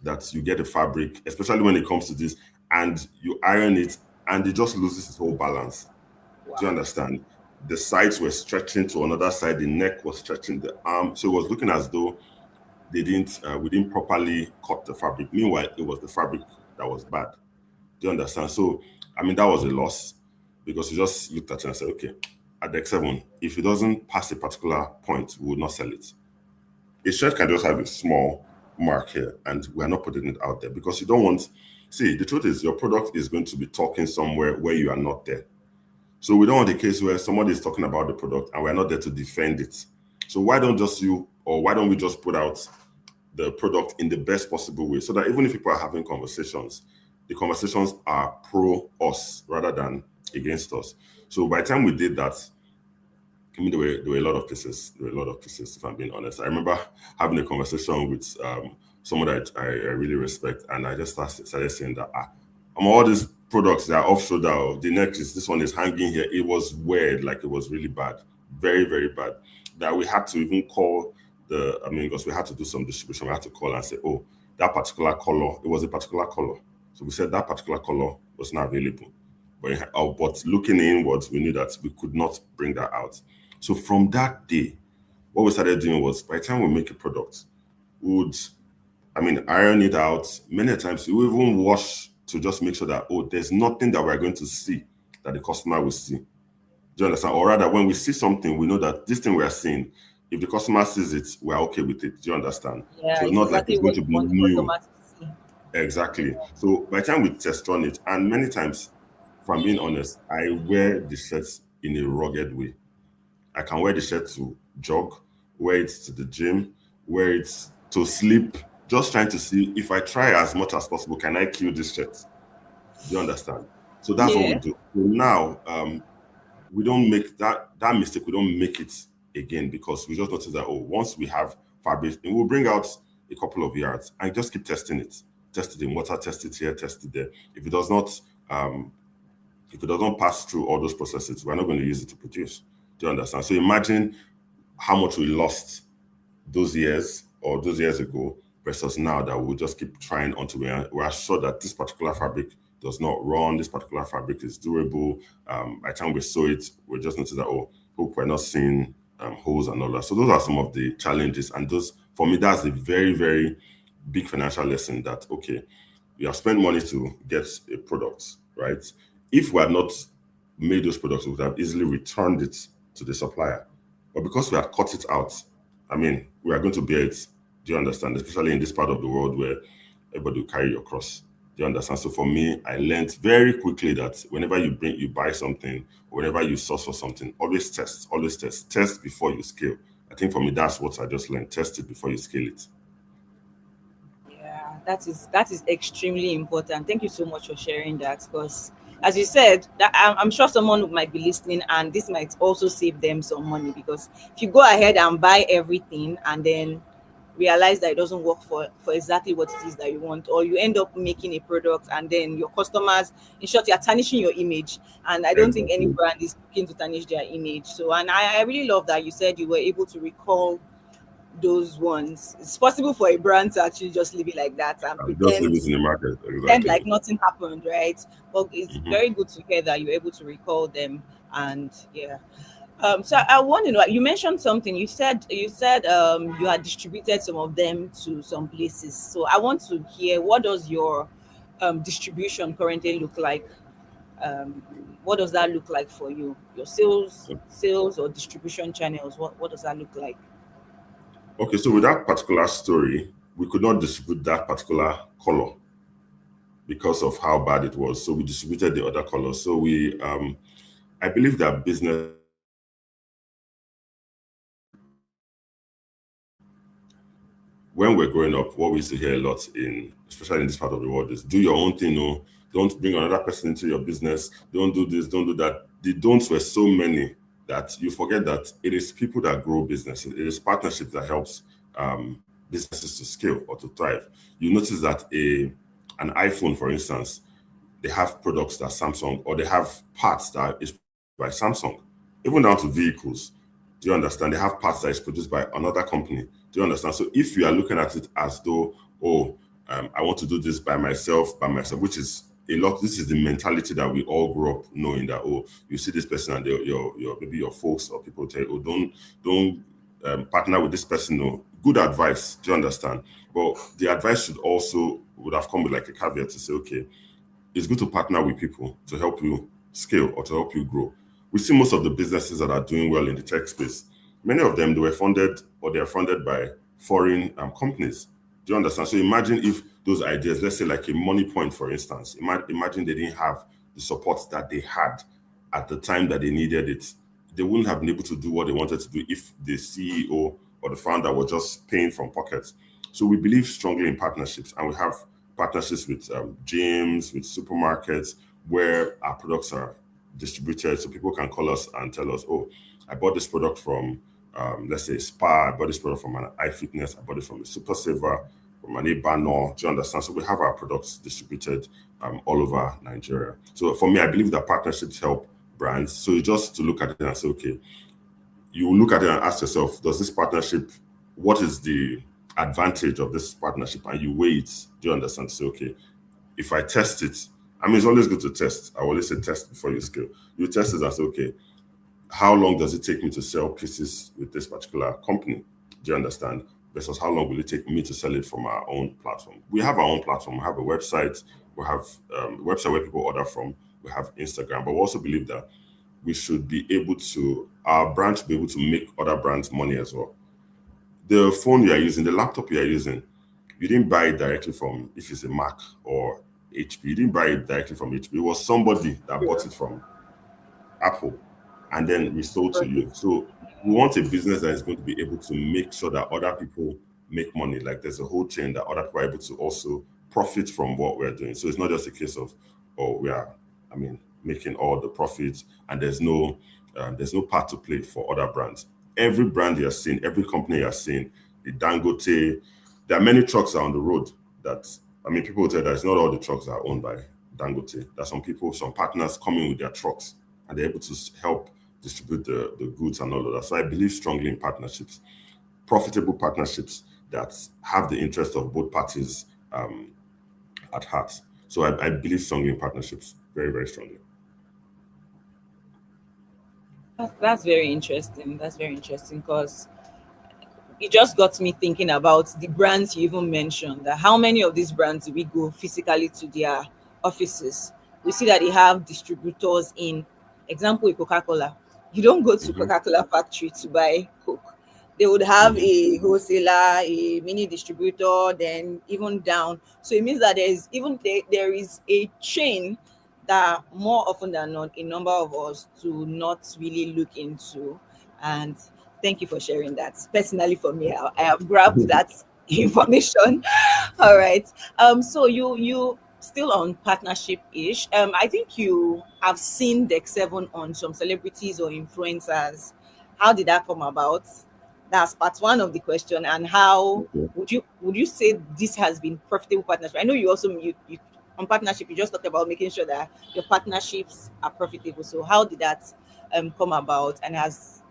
That you get a fabric, especially when it comes to this, and you iron it and it just loses its whole balance. Do you Wow. understand? The sides were stretching to another side, the neck was stretching, the arm. So it was looking as though we didn't properly cut the fabric. Meanwhile, it was the fabric that was bad. Do you understand? So I mean that was a loss because we just looked at it and said, okay, at the X7, if it doesn't pass a particular point, we will not sell it. A shirt can just have a small mark here, and we're not putting it out there because you don't want. See, the truth is, your product is going to be talking somewhere where you are not there. So we don't want a case where somebody is talking about the product and we're not there to defend it. So why don't we just put out the product in the best possible way so that even if people are having conversations, the conversations are pro us rather than against us. So by the time we did that, I mean, there were a lot of cases. There were a lot of cases, if I'm being honest. I remember having a conversation with someone that I really respect, and I just started saying that all these products that are off shoulder, or the neck is this one is hanging here. It was weird, like it was really bad, very very bad. That we had to even call because we had to do some distribution. We had to call and say, oh, that particular color, it was a particular color. So we said that particular color was not available. But looking inwards, we knew that we could not bring that out. So from that day, what we started doing was by the time we make a product, we would, iron it out. Many times we even wash to just make sure that, oh, there's nothing that we're going to see that the customer will see. Do you understand? Or rather, when we see something, we know that this thing we are seeing, if the customer sees it, we're okay with it. Do you understand? Yeah, So it's it's not like exactly it's going what to you be want the new. customer to see. Exactly. So by the time we test run it, and many times, if I'm being honest, I wear the shirts in a rugged way. I can wear the shirt to jog, wear it to the gym, wear it to sleep, just trying to see if I try as much as possible, can I kill this shirt? Do you understand? So that's what we Yeah. do. So now, we don't make that mistake. We don't make it again because we just notice that, oh, once we have fabric, and we'll bring out a couple of yards and just keep testing it. Test it in water, test it here, test it there. If it does not um, if it doesn't pass through all those processes, we're not going to use it to produce. Do you understand? So imagine how much we lost those years ago versus now that we'll just keep trying until we are sure that this particular fabric does not run, this particular fabric is durable. By the time we sew it, we just notice that, oh, hope we're not seeing holes and all that. So those are some of the challenges. And those, for me, that's a very, very big financial lesson that, okay, we have spent money to get a product, right? If we had not made those products, we would have easily returned it to the supplier. But because we had cut it out, we are going to bear it. Do you understand? Especially in this part of the world where everybody will carry your cross. Do you understand? So for me, I learned very quickly that whenever you buy something, or whenever you source for something, always test before you scale. I think for me, that's what I just learned. Test it before you scale it. Yeah, that is extremely important. Thank you so much for sharing that because, as you said, that I'm sure someone who might be listening, and this might also save them some money because if you go ahead and buy everything and then realize that it doesn't work for exactly what it is that you want, or you end up making a product and then your customers, in short, you're tarnishing your image. And I don't think any Exactly. brand is looking to tarnish their image. So, and I really love that you said you were able to recall those ones. It's possible for a brand to actually just leave it like that and I'm just leave pretend it in the market. pretend like Exactly. nothing happened, right? But it's Mhm. very good to hear that you're able to recall them. And yeah. So I want to know. You mentioned something. You said you had distributed some of them to some places. So I want to hear, what does your distribution currently look like? Um, what does that look like for you? Your sales or distribution channels. What does that look like? Okay, so with that particular story, we could not distribute that particular color because of how bad it was. So we distributed the other colors. So I believe that business, when we're growing up, what we used to hear a lot especially in this part of the world, is do your own thing. No, don't bring another person into your business. Don't do this. Don't do that. The don'ts were so many that you forget that it is people that grow businesses. It is partnerships that helps businesses to scale or to thrive. You notice that an iPhone, for instance, they have products that Samsung, or they have parts that is by Samsung, even down to vehicles. Do you understand? They have parts that is produced by another company. Do you understand? So if you are looking at it as though, oh, I want to do this by myself, which is a lot. This is the mentality that we all grew up knowing that, oh, you see this person and your maybe your folks or people tell you, oh, don't partner with this person. No, good advice. Do you understand? But the advice would have come with like a caveat to say, okay, it's good to partner with people to help you scale or to help you grow. We see most of the businesses that are doing well in the tech space. Many of them, they were funded or they are funded by foreign companies. Do you understand? So imagine if those ideas, let's say like a money point, for instance, imagine they didn't have the support that they had at the time that they needed it. They wouldn't have been able to do what they wanted to do if the CEO or the founder were just paying from pockets. So we believe strongly in partnerships, and we have partnerships with gyms, with supermarkets, where our products are distributed. So people can call us and tell us, oh, I bought this product from, let's say, Spa. I bought this product from an iFitness. I bought it from a Super Saver, from an Ebano. Do you understand? So we have our products distributed all over Nigeria. So for me, I believe that partnerships help brands. So you just to look at it and say, okay, you look at it and ask yourself, does this partnership, what is the advantage of this partnership? And you weigh it. Do you understand? Say, okay, if I test it, I mean, it's always good to test. I always say test before you scale. You test it and say, okay, how long does it take me to sell pieces with this particular company? Do you understand? Versus how long will it take me to sell it from our own platform? We have our own platform. We have a website. We have a website where people order from. We have Instagram. But we also believe that we should be able to, our brand should be able to make other brands money as well. The phone you are using, the laptop you are using, you didn't buy it directly from, if it's a Mac or HP, you didn't buy it directly from HP. It was somebody that bought it from Apple and then resold to you. So we want a business that is going to be able to make sure that other people make money. Like there's a whole chain that other people are able to also profit from what we're doing. So it's not just a case of, oh, we are, I mean, making all the profits and there's no part to play for other brands. Every brand you're seeing, every company you're seeing, the Dangote, there are many trucks are on the road that, I mean, people will tell you that it's not all the trucks are owned by Dangote. There's some people, some partners coming with their trucks and they're able to help distribute the goods and all of that. So I believe strongly in partnerships, profitable partnerships that have the interest of both parties at heart. So I believe strongly in partnerships, very, very strongly. That's very interesting. That's very interesting because it just got me thinking about the brands you even mentioned. That how many of these brands do we go physically to their offices? We see that they have distributors in, example, with Coca-Cola. You don't go to Hmm. Coca-Cola factory to buy Coke. They would have Hmm. a wholesaler, a mini distributor, then even down. So it means that there is a chain that more often than not a number of us do not really look into. And thank you for sharing that. Personally, for me, I have grabbed that information. All right. So you still on partnership ish. I think you have seen DEKK 7 on some celebrities or influencers. How did that come about? That's part one of the question. And how Okay. would you say this has been profitable partnership? I know you also you on partnership. You just talked about making sure that your partnerships are profitable. So how did that come about? And has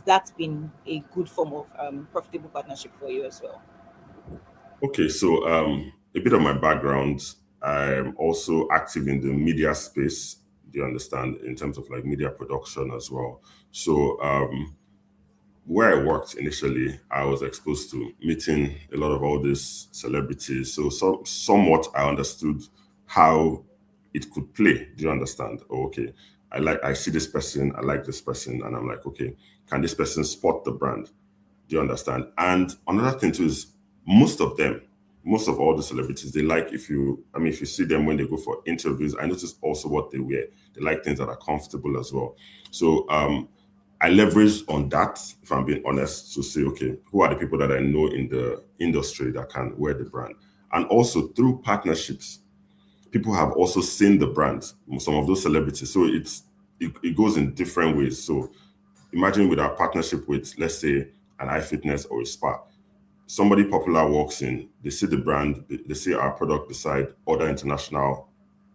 that been a good form of profitable partnership for you as well? Okay, so a bit of my background, I'm also active in the media space. Do you understand? In terms of like media production as well. So where I worked initially, I was exposed to meeting a lot of all these celebrities. So somewhat I understood how it could play. Do you understand? Oh, okay. I see this person, I like this person, and I'm like, okay, can this person spot the brand? Do you understand? And another thing too is most of them, most of all the celebrities, they like if you, I mean, if you see them when they go for interviews, I notice also what they wear. They like things that are comfortable as well. So I leverage on that, if I'm being honest, to say, okay, who are the people that I know in the industry that can wear the brand? And also through partnerships, people have also seen the brand, some of those celebrities. So it goes in different ways. So imagine with our partnership with, let's say, an iFitness or a spa. Somebody popular walks in, they see the brand, they see our product beside other international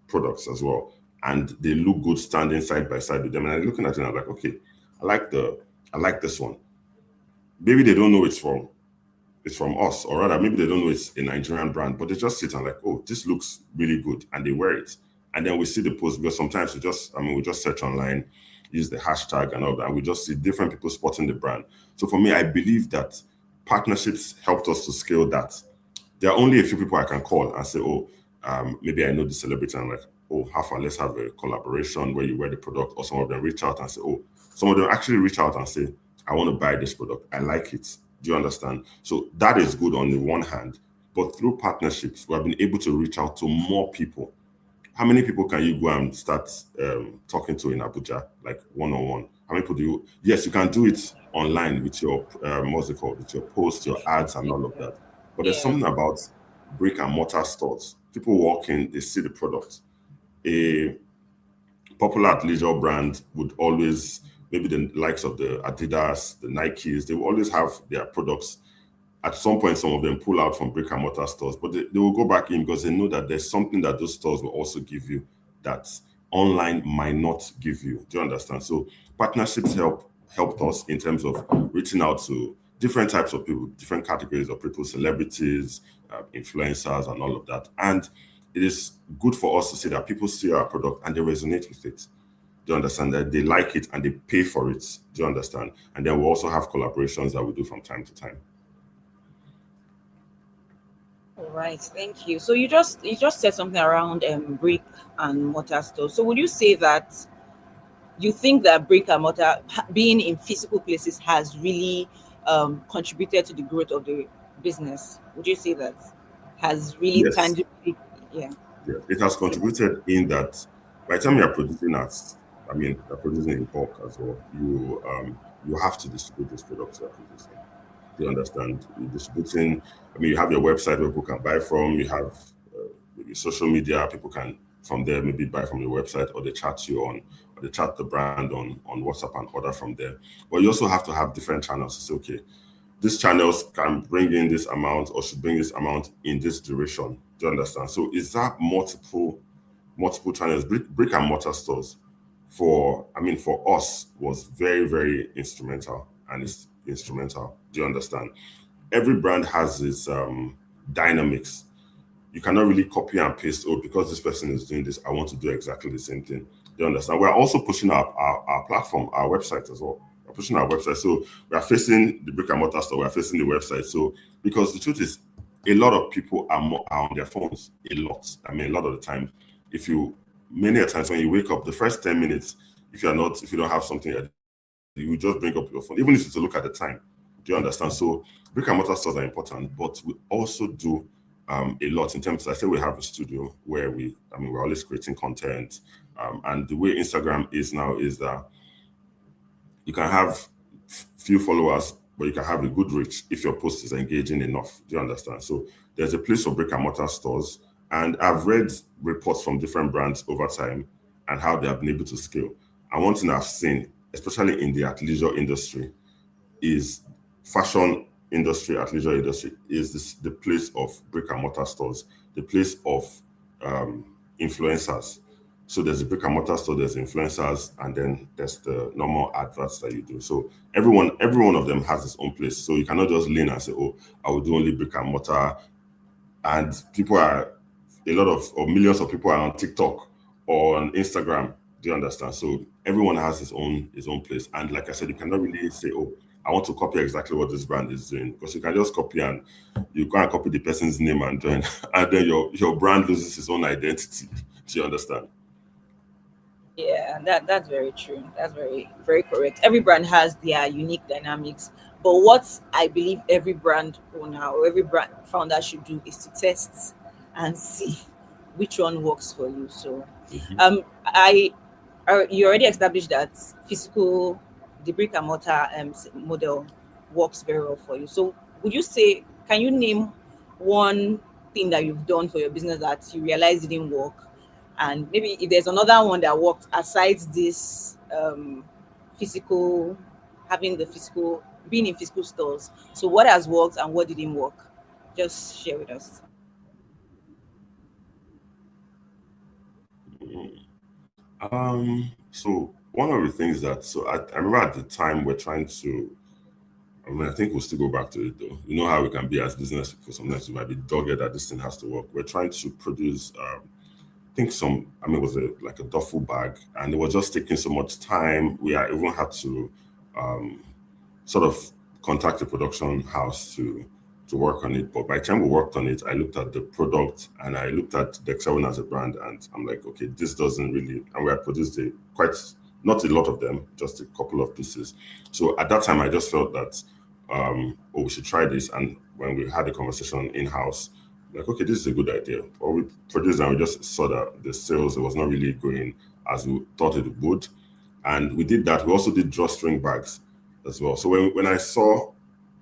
products as well. And they look good standing side by side with them. And I'm looking at it and I'm like, okay, I like the I like this one. Maybe they don't know it's from us, or rather, maybe they don't know it's a Nigerian brand, but they just sit and like, oh, this looks really good, and they wear it. And then we see the post because sometimes we just search online, use the hashtag and all that, and we just see different people spotting the brand. So for me, I believe that partnerships helped us to scale that. There are only a few people I can call and say, oh, maybe I know the celebrity. And I'm like, oh, how far? Let's have a collaboration where you wear the product. Or some of them reach out and say, oh, some of them actually reach out and say, I want to buy this product. I like it. Do you understand? So that is good on the one hand. But through partnerships, we have been able to reach out to more people. How many people can you go and start talking to in Abuja, like one on one? How many people do you? Yes, you can do it online with your what's it called, with your posts, your ads, and all of that. But there's Yeah. something about brick and mortar stores. People walk in, they see the product. A popular athleisure brand would always maybe the likes of the Adidas, the Nikes, they will always have their products. At some point, some of them pull out from brick and mortar stores, but they will go back in because they know that there's something that those stores will also give you that online might not give you. Do you understand? So partnerships helped us in terms of reaching out to different types of people, different categories of people, celebrities, influencers, and all of that. And it is good for us to see that people see our product and they resonate with it. Do you understand that they like it and they pay for it? Do you understand? And then we also have collaborations that we do from time to time. All right, thank you. So you just said something around brick and mortar stores. So would you say that you think that brick and mortar being in physical places has really contributed to the growth of the business? Would you say that has really Yes, tangibly, yeah, yes. It has contributed in that by the time you're producing you're producing in bulk as well. You have to distribute these products you're producing. Do you understand? You're distributing. You have your website where people can buy from. You have maybe social media. People can from there maybe buy from your website, or they chat you on, or they chat the brand on WhatsApp and order from there. But you also have to have different channels to say, okay, these channels can bring in this amount or should bring this amount in this duration. Do you understand? So is that multiple channels? Brick and mortar stores for us was very, very instrumental, and it's instrumental. Do you understand? Every brand has its dynamics. You cannot really copy and paste, oh, because this person is doing this, I want to do exactly the same thing. Do you understand? We're also pushing our platform, our website as well. We're pushing our website. So we are facing the brick and mortar store, we are facing the website. So because the truth is, a lot of people are on their phones a lot. A lot of the time, if you many a times when you wake up, the first 10 minutes, if you don't have something, you just bring up your phone, even if it's to look at the time. Do you understand? So brick and mortar stores are important, but we also do a lot in terms. I say we have a studio where we're always creating content, and the way Instagram is now is that you can have few followers, but you can have a good reach if your post is engaging enough. Do you understand? So there's a place for brick and mortar stores, and I've read reports from different brands over time and how they have been able to scale. And one thing I've seen, especially in the athleisure industry, is fashion industry, athleisure industry, is the place of brick and mortar stores, the place of influencers. So there's a brick and mortar store, there's influencers, and then there's the normal adverts that you do. So every one of them has its own place. So you cannot just lean and say, oh, I will do only brick and mortar. And or millions of people are on TikTok or on Instagram. Do you understand? So everyone has his own place. And like I said, you cannot really say, oh, I want to copy exactly what this brand is doing, because you can just copy and you can't copy the person's name and then and then your brand loses its own identity. Do you understand? yeah, that's very true. That's very, very correct. Every brand has their unique dynamics, but what I believe every brand owner or every brand founder should do is to test and see which one works for you. So, Mhm. I you already established that physical, the brick and mortar model works very well for you. So, would you say, can you name one thing that you've done for your business that you realize didn't work, and maybe if there's another one that worked aside this physical, having the physical, being in physical stores? So, what has worked and what didn't work? Just share with us. So one of the things I remember at the time we're trying to, I think we'll still go back to it though. You know how we can be as business people. Sometimes we might be dogged that this thing has to work. We're trying to produce, I think it was like a duffel bag, and it was just taking so much time. Even had to um, sort of contact a production house to work on it. But by the time we worked on it, I looked at the product and I looked at DEKK as a brand, and I'm like, okay, this doesn't really. And we had produced quite not a lot of them, just a couple of pieces. So at that time, I just felt that oh, we should try this. And when we had a conversation in house, like, okay, this is a good idea. But we produced and we just saw that the sales, it was not really going as we thought it would. And we did that. We also did drawstring bags as well. So when I saw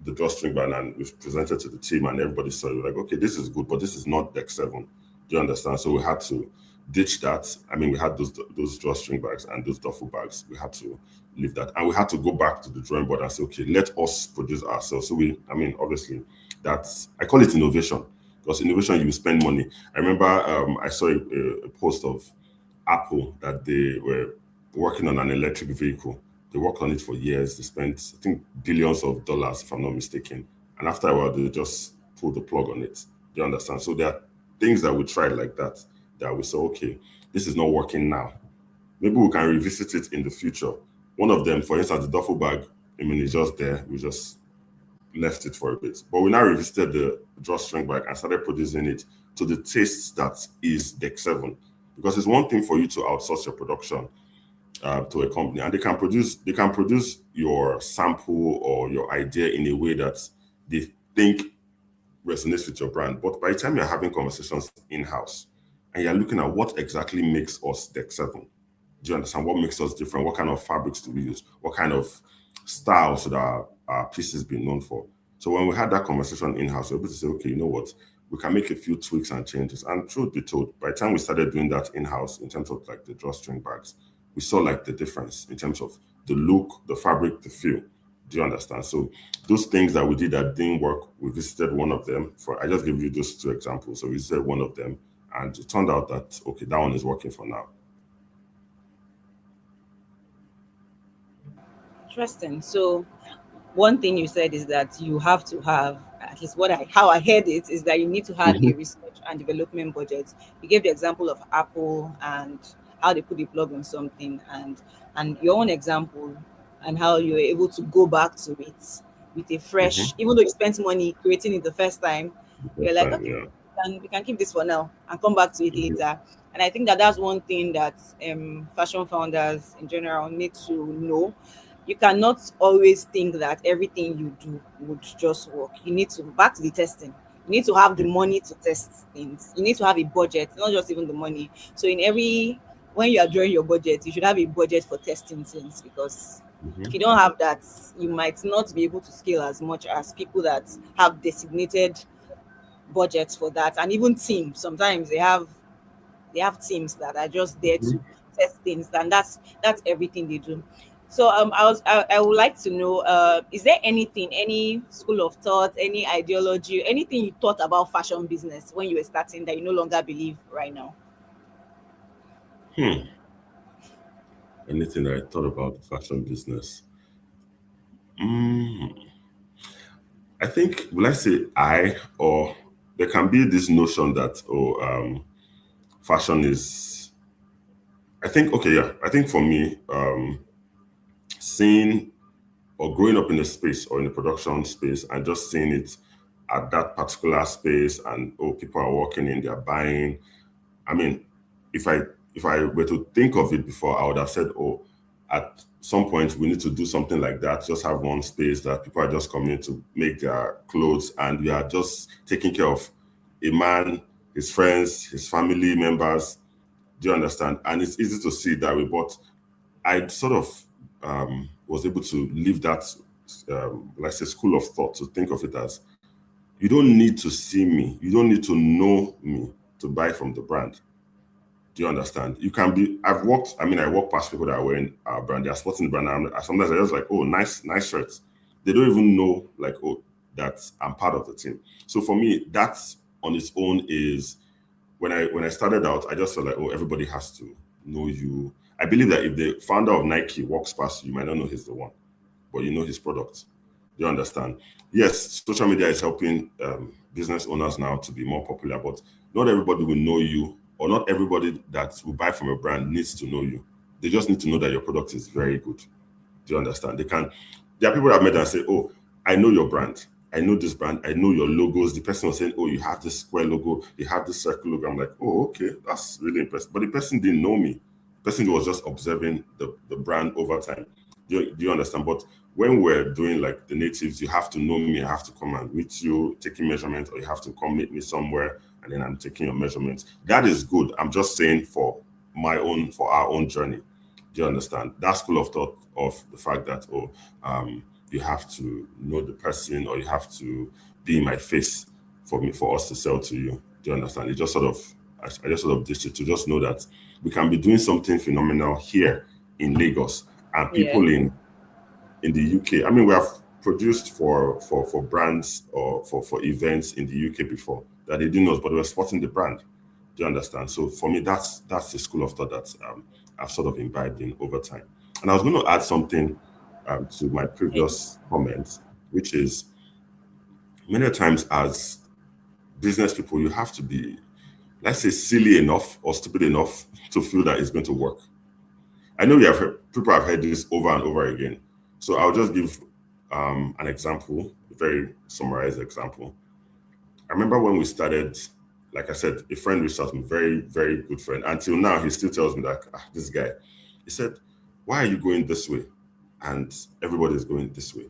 the drawstring bag and we presented to the team and everybody saw it, like, okay, this is good, but this is not Deck 7. Do you understand? So we had to ditch that. We had those drawstring bags and those duffel bags. We had to leave that. And we had to go back to the drawing board and say, okay, let us produce ourselves. So obviously, I call it innovation, because innovation, you spend money. I remember I saw a post of Apple that they were working on an electric vehicle. They worked on it for years. They spent, I think, billions of dollars, if I'm not mistaken. And after a while, they just pulled the plug on it. Do you understand? So there are things that we tried like that, that we say, okay, this is not working now. Maybe we can revisit it in the future. One of them, for instance, the duffel bag, it's just there. We just left it for a bit. But we now revisited the drawstring bag and started producing it to the taste that is DEKK 7. Because it's one thing for you to outsource your production to a company, and they can produce your sample or your idea in a way that they think resonates with your brand. But by the time you're having conversations in-house and you're looking at what exactly makes us DEKK 7, do you understand what makes us different? What kind of fabrics do we use? What kind of style should our pieces be known for? So when we had that conversation in-house, we were able to say, okay, you know what? We can make a few tweaks and changes. And truth be told, by the time we started doing that in-house, in terms of like the drawstring bags, we saw like the difference in terms of the look, the fabric, the feel. Do you understand? So those things that we did that didn't work, we visited one of them. I just give you those two examples. So we visited one of them, and it turned out that, okay, that one is working for now. Interesting. So one thing you said is that you have to have, at least how I heard it, is that you need to have a Mhm. research and development budget. You gave the example of Apple and how they put the plug on something, and your own example, and how you were able to go back to it with a fresh, Mhm. even though you spent money creating it the first time, The you're first like, time, okay, yeah. we can keep this for now and come back to it Mhm. later. And I think that that's one thing that fashion founders in general need to know. You cannot always think that everything you do would just work. You need to back to the testing. You need to have the money to test things. You need to have a budget, not just even the money. So in every when you are drawing your budget, you should have a budget for testing things, because if Mhm. you don't have that, you might not be able to scale as much as people that have designated budgets for that. And even teams, sometimes they have teams that are just there Mhm. to test things, and that's everything they do. So I would like to know, is there anything, any school of thought, any ideology, anything you thought about fashion business when you were starting that you no longer believe right now? Hmm. Anything that I thought about the fashion business? Mm. I think, will I say or there can be this notion that, fashion is, I think, okay, yeah, I think for me, seeing or growing up in a space or in a production space and just seeing it at that particular space, and people are walking in, they're buying. I mean, if I if I were to think of it before, I would have said, oh, at some point we need to do something like that. Just have one space that people are just coming to make their clothes, and we are just taking care of a man, his friends, his family members. Do you understand? And it's easy to see that way, but I sort of was able to leave that, let's say, school of thought, to think of it as, you don't need to see me, you don't need to know me to buy from the brand. Do you understand? You can be. I walk past people that are wearing our brand. They are sporting the brand. And sometimes I just like, oh, nice shirts. They don't even know, like, oh, that I'm part of the team. So for me, that's on its own is, when I started out, I just felt like, oh, everybody has to know you. I believe that if the founder of Nike walks past you, you might not know he's the one, but you know his product. Do you understand? Yes, social media is helping business owners now to be more popular, but not everybody will know you, or not everybody that will buy from a brand needs to know you. They just need to know that your product is very good. Do you understand? There are people that met and say, oh, I know your brand. I know this brand. I know your logos. The person was saying, oh, you have this square logo. You have this circle logo. I'm like, oh, okay, that's really impressive. But the person didn't know me. The person was just observing the brand over time. Do you understand? But when we're doing like the natives, you have to know me. I have to come and meet you, taking measurements, or you have to come meet me somewhere, and then I'm taking your measurements. That is good. I'm just saying for our own journey. Do you understand? That school of thought of the fact that, you have to know the person, or you have to be in my face for us to sell to you. Do you understand? It just sort of I just sort of ditched it to just know that we can be doing something phenomenal here in Lagos, and Yeah. people in the UK. I mean, we have produced for brands or for events in the UK before that they didn't know, but we were supporting the brand. Do you understand? So for me, that's the school of thought that I've sort of imbibed in over time. And I was going to add something to my Okay. previous comments, which is many times as business people, you have to be, let's say, silly enough or stupid enough to feel that it's going to work. I know people have heard this over and over again. So I'll just give an example, a very summarized example. I remember when we started, like I said, a friend reached out to me, very, very good friend. Until now, he still tells me that this guy, he said, why are you going this way? And everybody's going this way.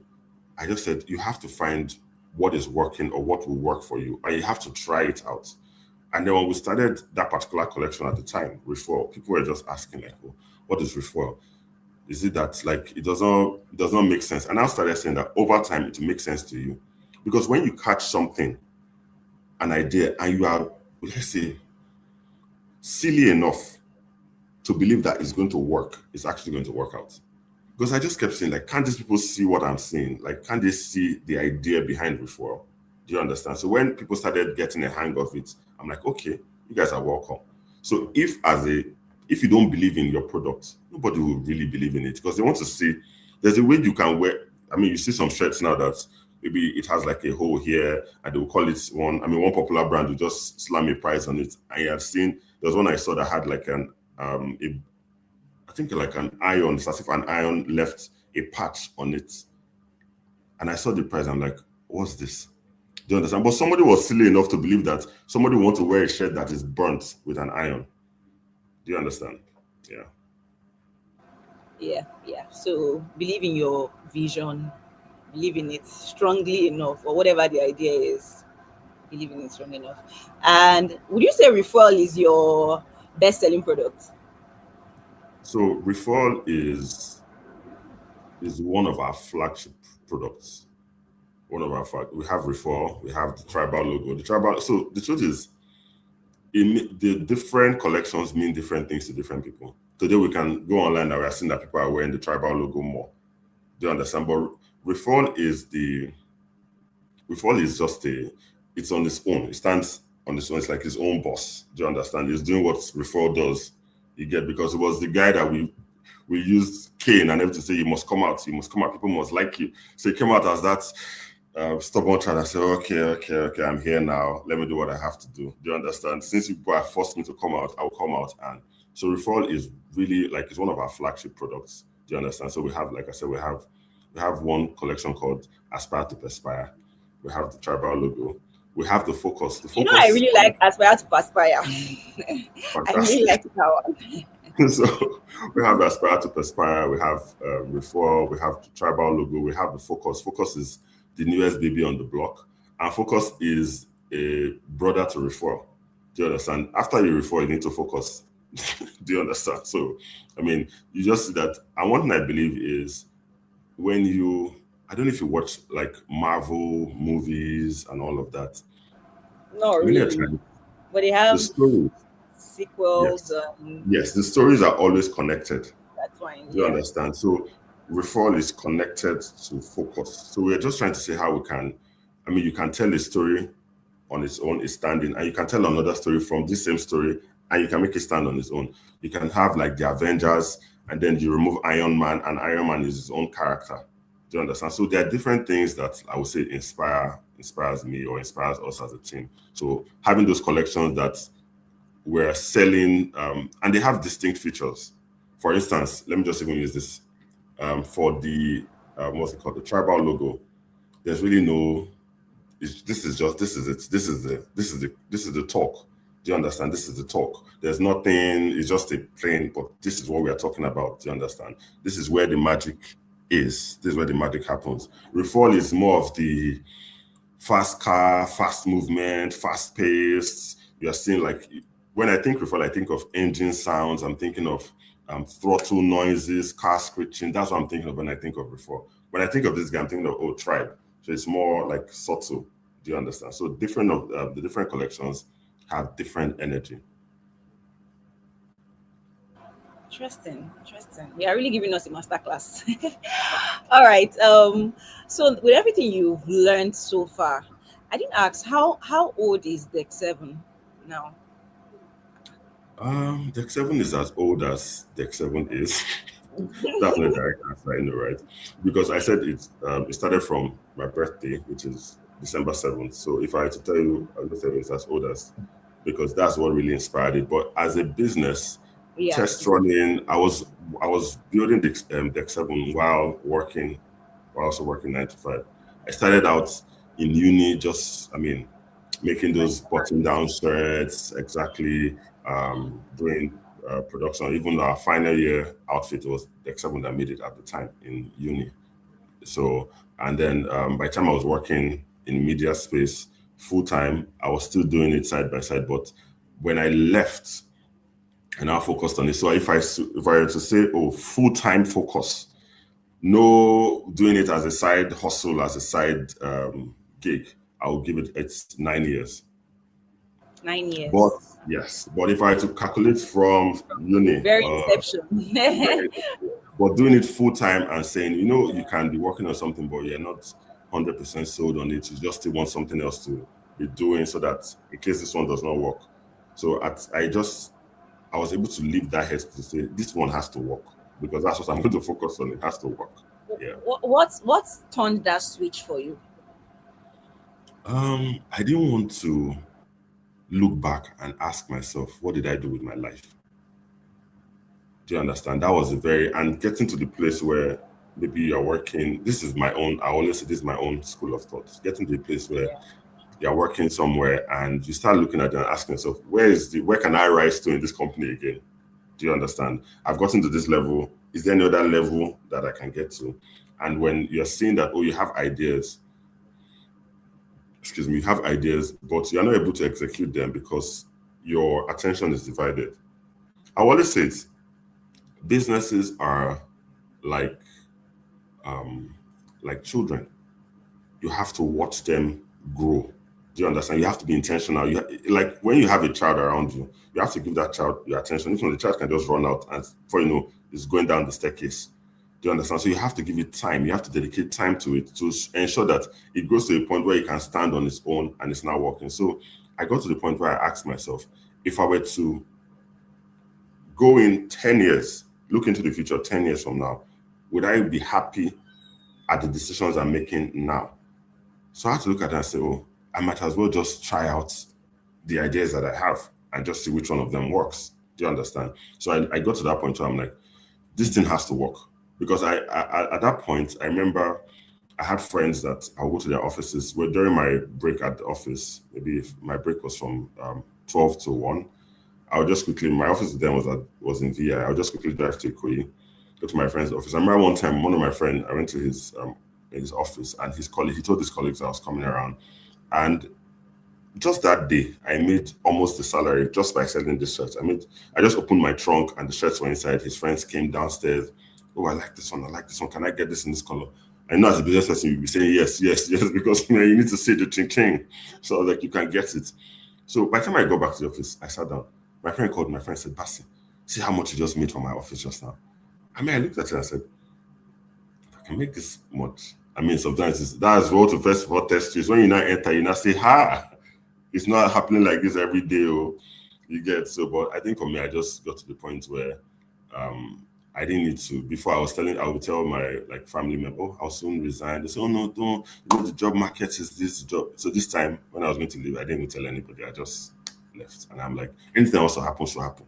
I just said, you have to find what is working or what will work for you, and you have to try it out. And then when we started that particular collection at the time, referral, people were just asking like, oh, what is referral? Is it that like it does not make sense? And I started saying that over time it will make sense to you. Because when you catch something, an idea, and you are, let's say, silly enough to believe that it's going to work, it's actually going to work out. Because I just kept saying, like, can't these people see what I'm seeing? Like, can't they see the idea behind referral? Do you understand? So when people started getting a hang of it, I'm like, okay, you guys are welcome. So if you don't believe in your product, nobody will really believe in it because they want to see there's a way you can wear. I mean, you see some shirts now that maybe it has like a hole here and they will call it one. I mean, one popular brand will just slam a price on it. I had seen there's one I saw that had like I think like an iron, it's as if an iron left a patch on it. And I saw the price, I'm like, what's this? Do you understand? But somebody was silly enough to believe that somebody wants to wear a shirt that is burnt with an iron. Do you understand? Yeah. Yeah, yeah. So believe in your vision, believe in it strongly enough, or whatever the idea is, believe in it strong enough. And would you say referral is your best selling product? So Reform is one of our flagship products. We have Reform, we have the tribal logo. The tribal. So the truth is, the different collections mean different things to different people. Today we can go online and we are seeing that people are wearing the tribal logo more. Do you understand? But Reform is the Reform is just it's on its own. It stands on its own. It's like his own boss. Do you understand? He's doing what Reform does. You get because it was the guy that we used Kane and everything to say you must come out, you must come out, people must like you. So he came out as that stubborn child. I said, okay, I'm here now. Let me do what I have to do. Do you understand? Since people have forced me to come out, I will come out. And so Referral is really like it's one of our flagship products. Do you understand? So we have, like I said, we have one collection called Aspire to Perspire. We have the tribal logo. We have the focus. The You know, I focus really on like Aspire to Perspire. I really fantastic. like that one. So we have Aspire to Perspire, we have Refer, we have the tribal logo, we have the Focus. Focus is the newest baby on the block, and Focus is a brother to Refer. Do you understand? After you refer, you need to focus. Do you understand? So, I mean, you just see that. And one thing I believe is when I don't know if you watch like Marvel movies and all of that. Not Many a really, time, but they the have stories, sequels. yes, yes, the stories are always connected. That's fine. Do you Yeah. understand? So referral is connected to focus. So we're just trying to see how we can, I mean, you can tell a story on its own, is standing, and you can tell another story from this same story, and you can make it stand on its own. You can have like the Avengers, and then you remove Iron Man, and Iron Man is his own character. Do you understand? So there are different things that I would say inspires me or inspires us as a team. So having those collections that we're selling, and they have distinct features. For instance, let me just even use this for the what's it called, the tribal logo. There's really no. This is just this is it. This is the talk. Do you understand? This is the talk. There's nothing. It's just a plain. But this is what we are talking about. Do you understand? This is where the magic is. This is where the magic happens. Reform is more of the fast car, fast movement, fast paced. You're seeing like when I think Reform, I think of engine sounds. I'm thinking of throttle noises, car screeching. That's what I'm thinking of when I think of Reform. When I think of this guy, I'm thinking of Tribe. So it's more like subtle. Do you understand? So different of the different collections have different energy. Interesting, interesting. You are really giving us a master class. All right. So with everything you've learned so far, I didn't ask how old is Deck Seven now? Deck 7 is as old as Deck 7 is. That's not a direct answer, I know, right? Because I said it started from my birthday, which is December 7th. So if I had to tell you, I would say it's as old as, because that's what really inspired it. But as a business, Yeah, as a test business. running, I was building Deck 7 while working, while also working 9 to 5. I started out in uni, just, I mean, making Like those button-down shirts, exactly, doing production. Even our final year outfit was the seven that made it at the time in uni. So, and then by the time I was working in media space full time, I was still doing it side by side. But when I left, and I focused on it. So if I were to say, oh, full time focus, no doing it as a side hustle, as a side gig, I will give it it's 9 years. 9 years. But yes, but if I had to calculate from The uni, very inception. very, but doing it full time and saying, you can be working on something, but you're not 100% sold on it. You just still want something else to be doing so that in case this one does not work. So I was able to leave that head to say, this one has to work because that's what I'm going to focus on. It has to work. Yeah. What's turned that switch for you? I didn't want to look back and ask myself, what did I do with my life? Do you understand? That was a very, and getting to the place where maybe you're working, this is my own, I always say this is my own school of thought. Getting to the place where Yeah. you're working somewhere and you start looking at it and asking yourself, where can I rise to in this company again? Do you understand? I've gotten to this level. Is there any other level that I can get to? And when you're seeing that, oh, you have ideas, excuse me, you have ideas, but you're not able to execute them because your attention is divided. I always say it, businesses are like um, like children. You have to watch them grow. Do you understand? You have to be intentional. Like when you have a child around you, you have to give that child your attention. If not, the child can just run out and before you know, it's going down the staircase. Do you understand? So you have to give it time. You have to dedicate time to it to ensure that it grows to a point where it can stand on its own and it's not working. So I got to the point where I asked myself, if I were to go in 10 years, look into the future 10 years from now, would I be happy at the decisions I'm making now? So I had to look at it and say, oh, I might as well just try out the ideas that I have and just see which one of them works. Do you understand? So I got to that point where I'm like, this thing has to work. Because at that point, I remember I had friends that I would go to their offices. Well, during my break at the office, maybe if my break was from 12 to 1, I would just quickly, my office then was in VI. I would just quickly drive to Ikoyi, go to my friend's office. I remember one time, one of my friends, I went to his office and he told his colleagues I was coming around. And just that day, I made almost the salary just by selling this shirt. I just opened my trunk and the shirts were inside. His friends came downstairs. Oh, I like this one. I like this one. Can I get this in this color? I know as a business person, you'll be saying yes, yes, yes, because you need to see the ching ching. So I was like, you can get it. So by the time I got back to the office, I sat down. My friend called my friend said, Bassi, see how much you just made from my office just now. I looked at it and I said, I can make this much. Sometimes that's what the first of all test is. When you now enter, you now say, ha, it's not happening like this every day. Oh, you get so. But I think for me, I just got to the point where I didn't need to. Before I would tell my like family member, oh, I'll soon resign. They say, oh no, don't. The job market is this job. So this time when I was going to leave, I didn't even tell anybody. I just left, and I'm like, anything that wants to happen should happen.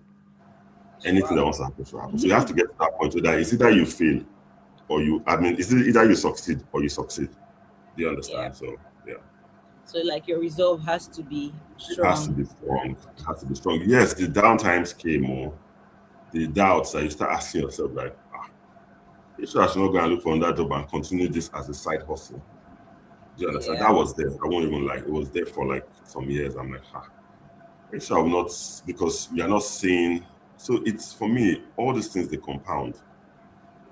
Anything that Wow. wants to happen should happen. So you have to get to that point where that it's either you fail or it's either you succeed or you succeed. Do you Yeah. understand? So yeah. So like your resolve has to be It has to strong. be strong. It has to be strong. Yes, the downtimes came more. The doubts that you start asking yourself, like, you sure I should not go and look for another job and continue this as a side hustle. Do you understand? Yeah. That was there. I won't even like it was there for like some years. I'm like, make sure I'm not because we are not seeing. So it's for me, all these things they compound.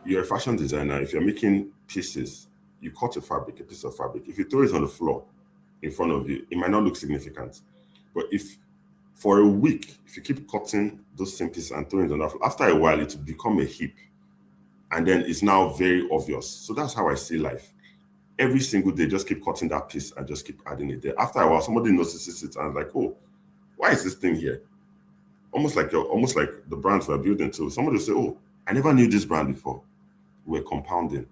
You're a fashion designer. If you're making pieces, you cut a piece of fabric. If you throw it on the floor in front of you, it might not look significant. But if For a week, if you keep cutting those same pieces and throwing it on the floor, after a while, it will become a heap. And then it's now very obvious. So that's how I see life. Every single day, just keep cutting that piece and just keep adding it there. After a while, somebody notices it and is like, oh, why is this thing here? Almost like the brands we're building too. Somebody will say, oh, I never knew this brand before. We're compounding.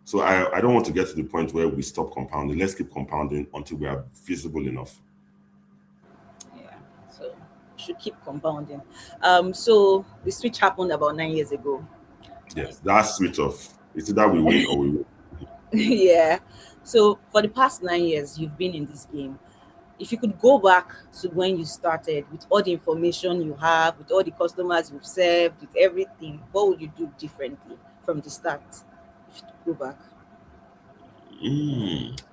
So I don't want to get to the point where we stop compounding. Let's keep compounding until we are visible enough. Yeah. So should keep compounding. So the switch happened about 9 years ago. Yes, that switch off. It's either we win or we win. Yeah. So for the past 9 years, you've been in this game. If you could go back to when you started with all the information you have, with all the customers you've served, with everything, what would you do differently from the start? If you could go back.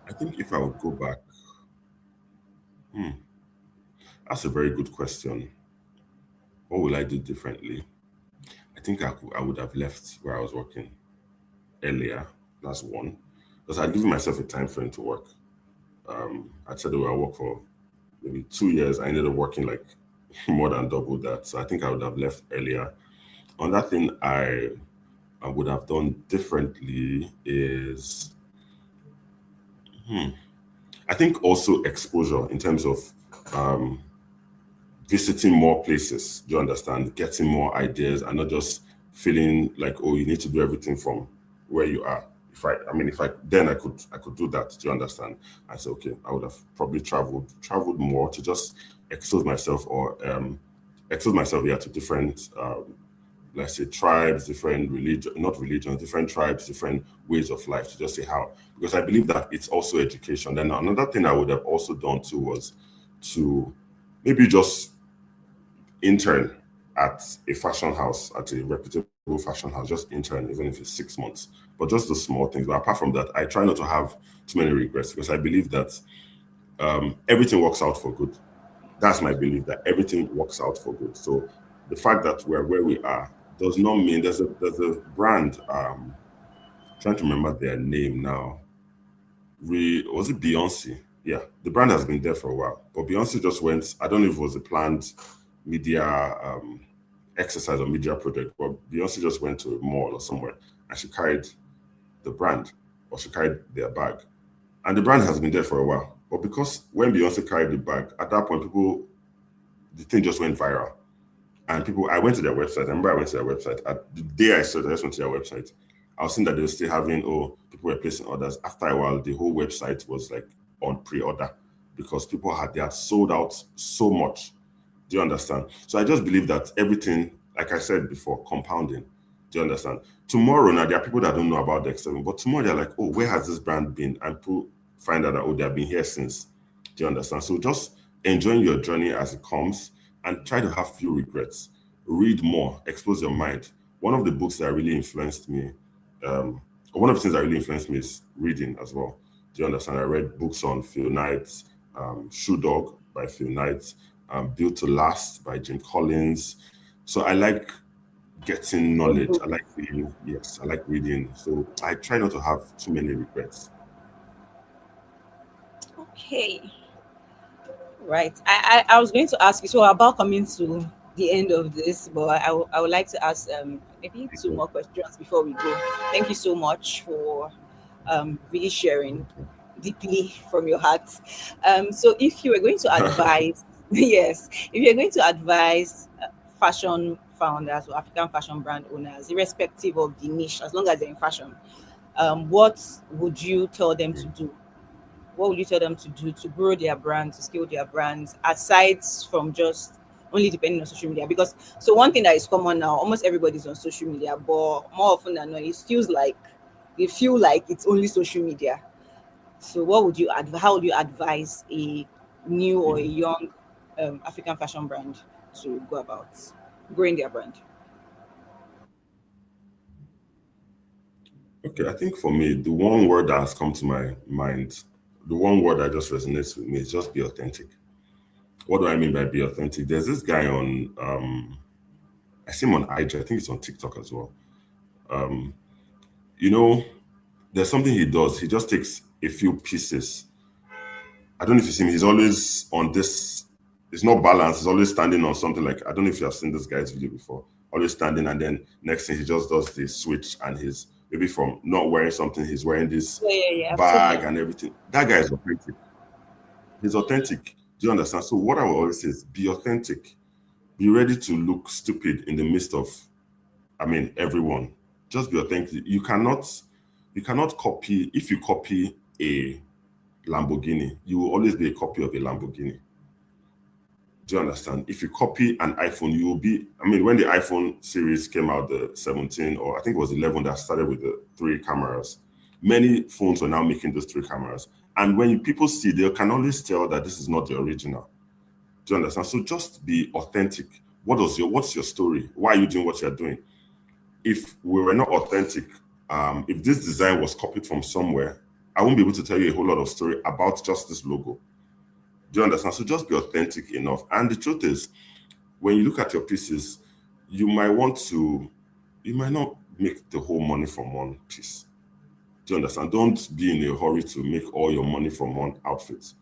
I think if I would go back, hmm, that's a very good question. What would I do differently? I think I would have left where I was working earlier. That's one. Because I'd given myself a time frame to work. I said, oh, I'll work for maybe 2 years. I ended up working like more than double that. So I think I would have left earlier. Another thing I would have done differently is, I think also exposure in terms of um, visiting more places. Do you understand? Getting more ideas and not just feeling like, oh, you need to do everything from where you are. If I then I could do that. Do you understand? I said, okay, I would have probably traveled more to just expose myself or expose myself, yeah, to different let's say tribes, different religion, not religions, different tribes, different ways of life to just say how. Because I believe that it's also education. Then another thing I would have also done too was to maybe just intern at a fashion house, at a reputable fashion house, just intern, even if it's 6 months. But just the small things. But apart from that, I try not to have too many regrets because I believe that everything works out for good. That's my belief that everything works out for good. So the fact that we're where we are does not mean there's a brand, trying to remember their name now. Was it Beyonce? Yeah, the brand has been there for a while, but Beyonce just went. I don't know if it was a planned media exercise or media project, but Beyonce just went to a mall or somewhere and she carried the brand or she carried their bag, and the brand has been there for a while. But because when Beyonce carried the bag, at that point, the thing just went viral. And people, I went to their website. I remember I went to their website. The day I started, I just went to their website. I was seeing that they were still having, oh, people were placing orders. After a while, the whole website was like on pre-order because they had sold out so much. Do you understand? So I just believe that everything, like I said before, compounding. Do you understand? Tomorrow, now there are people that don't know about DEKK 7, but tomorrow they're like, oh, where has this brand been? And people find out that, oh, they have been here since. Do you understand? So just enjoying your journey as it comes and try to have few regrets. Read more, expose your mind. One of the books that really influenced me, one of the things that really influenced me is reading as well. Do you understand? I read books on Phil Knight's Shoe Dog by Phil Knight, Built to Last by Jim Collins. So I like getting Good knowledge. book. I like reading. Yes, I like reading. So I try not to have too many regrets. Okay. Right. I was going to ask you, so about coming to the end of this, but I would like to ask maybe two Okay. more questions before we go. Thank you so much for really sharing Okay. deeply from your heart. So if you were going to advise, yes, if you're going to advise fashion founders or African fashion brand owners, irrespective of the niche, as long as they're in fashion, what would you tell them to do? What would you tell them to do to grow their brand, to scale their brands, aside from just only depending on social media? Because so one thing that is common now, almost everybody's on social media, but more often than not, it feels like they feel like it's only social media. So what would you how would you advise a new or a young African fashion brand to go about growing their brand? Okay, I think for me, the one word that has come to my mind, the one word that just resonates with me is just be authentic. What do I mean by be authentic? There's this guy on, I see him on IG, I think it's on TikTok as well. You know, there's something he does. He just takes a few pieces. I don't know if you see him, he's always on this. it's not balanced. It's always standing on something. Like, I don't know if you have seen this guy's video before. Always standing, and then next thing he just does the switch, and he's maybe from not wearing something, he's wearing this Yeah, yeah, yeah. I've seen bag him. and everything. That guy is authentic. He's authentic. Do you understand? So what I will always say is be authentic. Be ready to look stupid in the midst of, everyone. Just be authentic. You cannot copy. If you copy a Lamborghini, you will always be a copy of a Lamborghini. Do you understand? If you copy an iPhone, you will be. When the iPhone series came out, the 17, or I think it was 11, that started with the three cameras, many phones are now making those three cameras. And when people see, they can always tell that this is not the original. Do you understand? So just be authentic. What's your story? Why are you doing what you're doing? If we were not authentic, if this design was copied from somewhere, I won't be able to tell you a whole lot of story about just this logo. Do you understand? So just be authentic enough. And the truth is, when you look at your pieces, you might not make the whole money from one piece. Do you understand? Don't be in a hurry to make all your money from one outfit.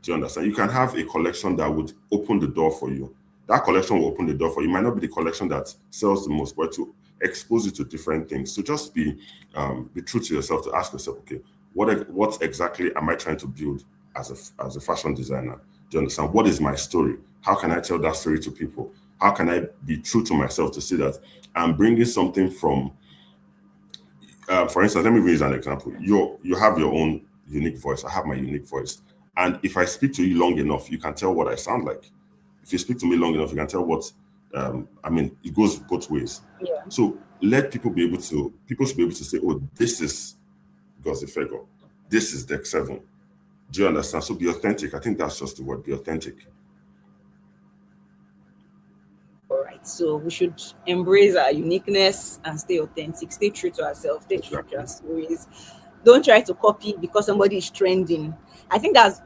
Do you understand? You can have a collection that would open the door for you. That collection will open the door for you. It might not be the collection that sells the most, but to expose you to different things. So just be true to yourself, to ask yourself, okay, what exactly am I trying to build as a fashion designer? Do you understand? What is my story? How can I tell that story to people? How can I be true to myself to see that I'm bringing something from, for instance, let me use an example. You have your own unique voice. I have my unique voice. And if I speak to you long enough, you can tell what I sound like. If you speak to me long enough, you can tell what, it goes both ways. Yeah. So let people should be able to say, oh, this is Gosifego. This is DEKK 7. Do you understand? So be authentic. I think that's just the word, be authentic. All right. So we should embrace our uniqueness and stay authentic, stay true to ourselves, stay true to Exactly. our stories. Don't try to copy because somebody is trending. I think that is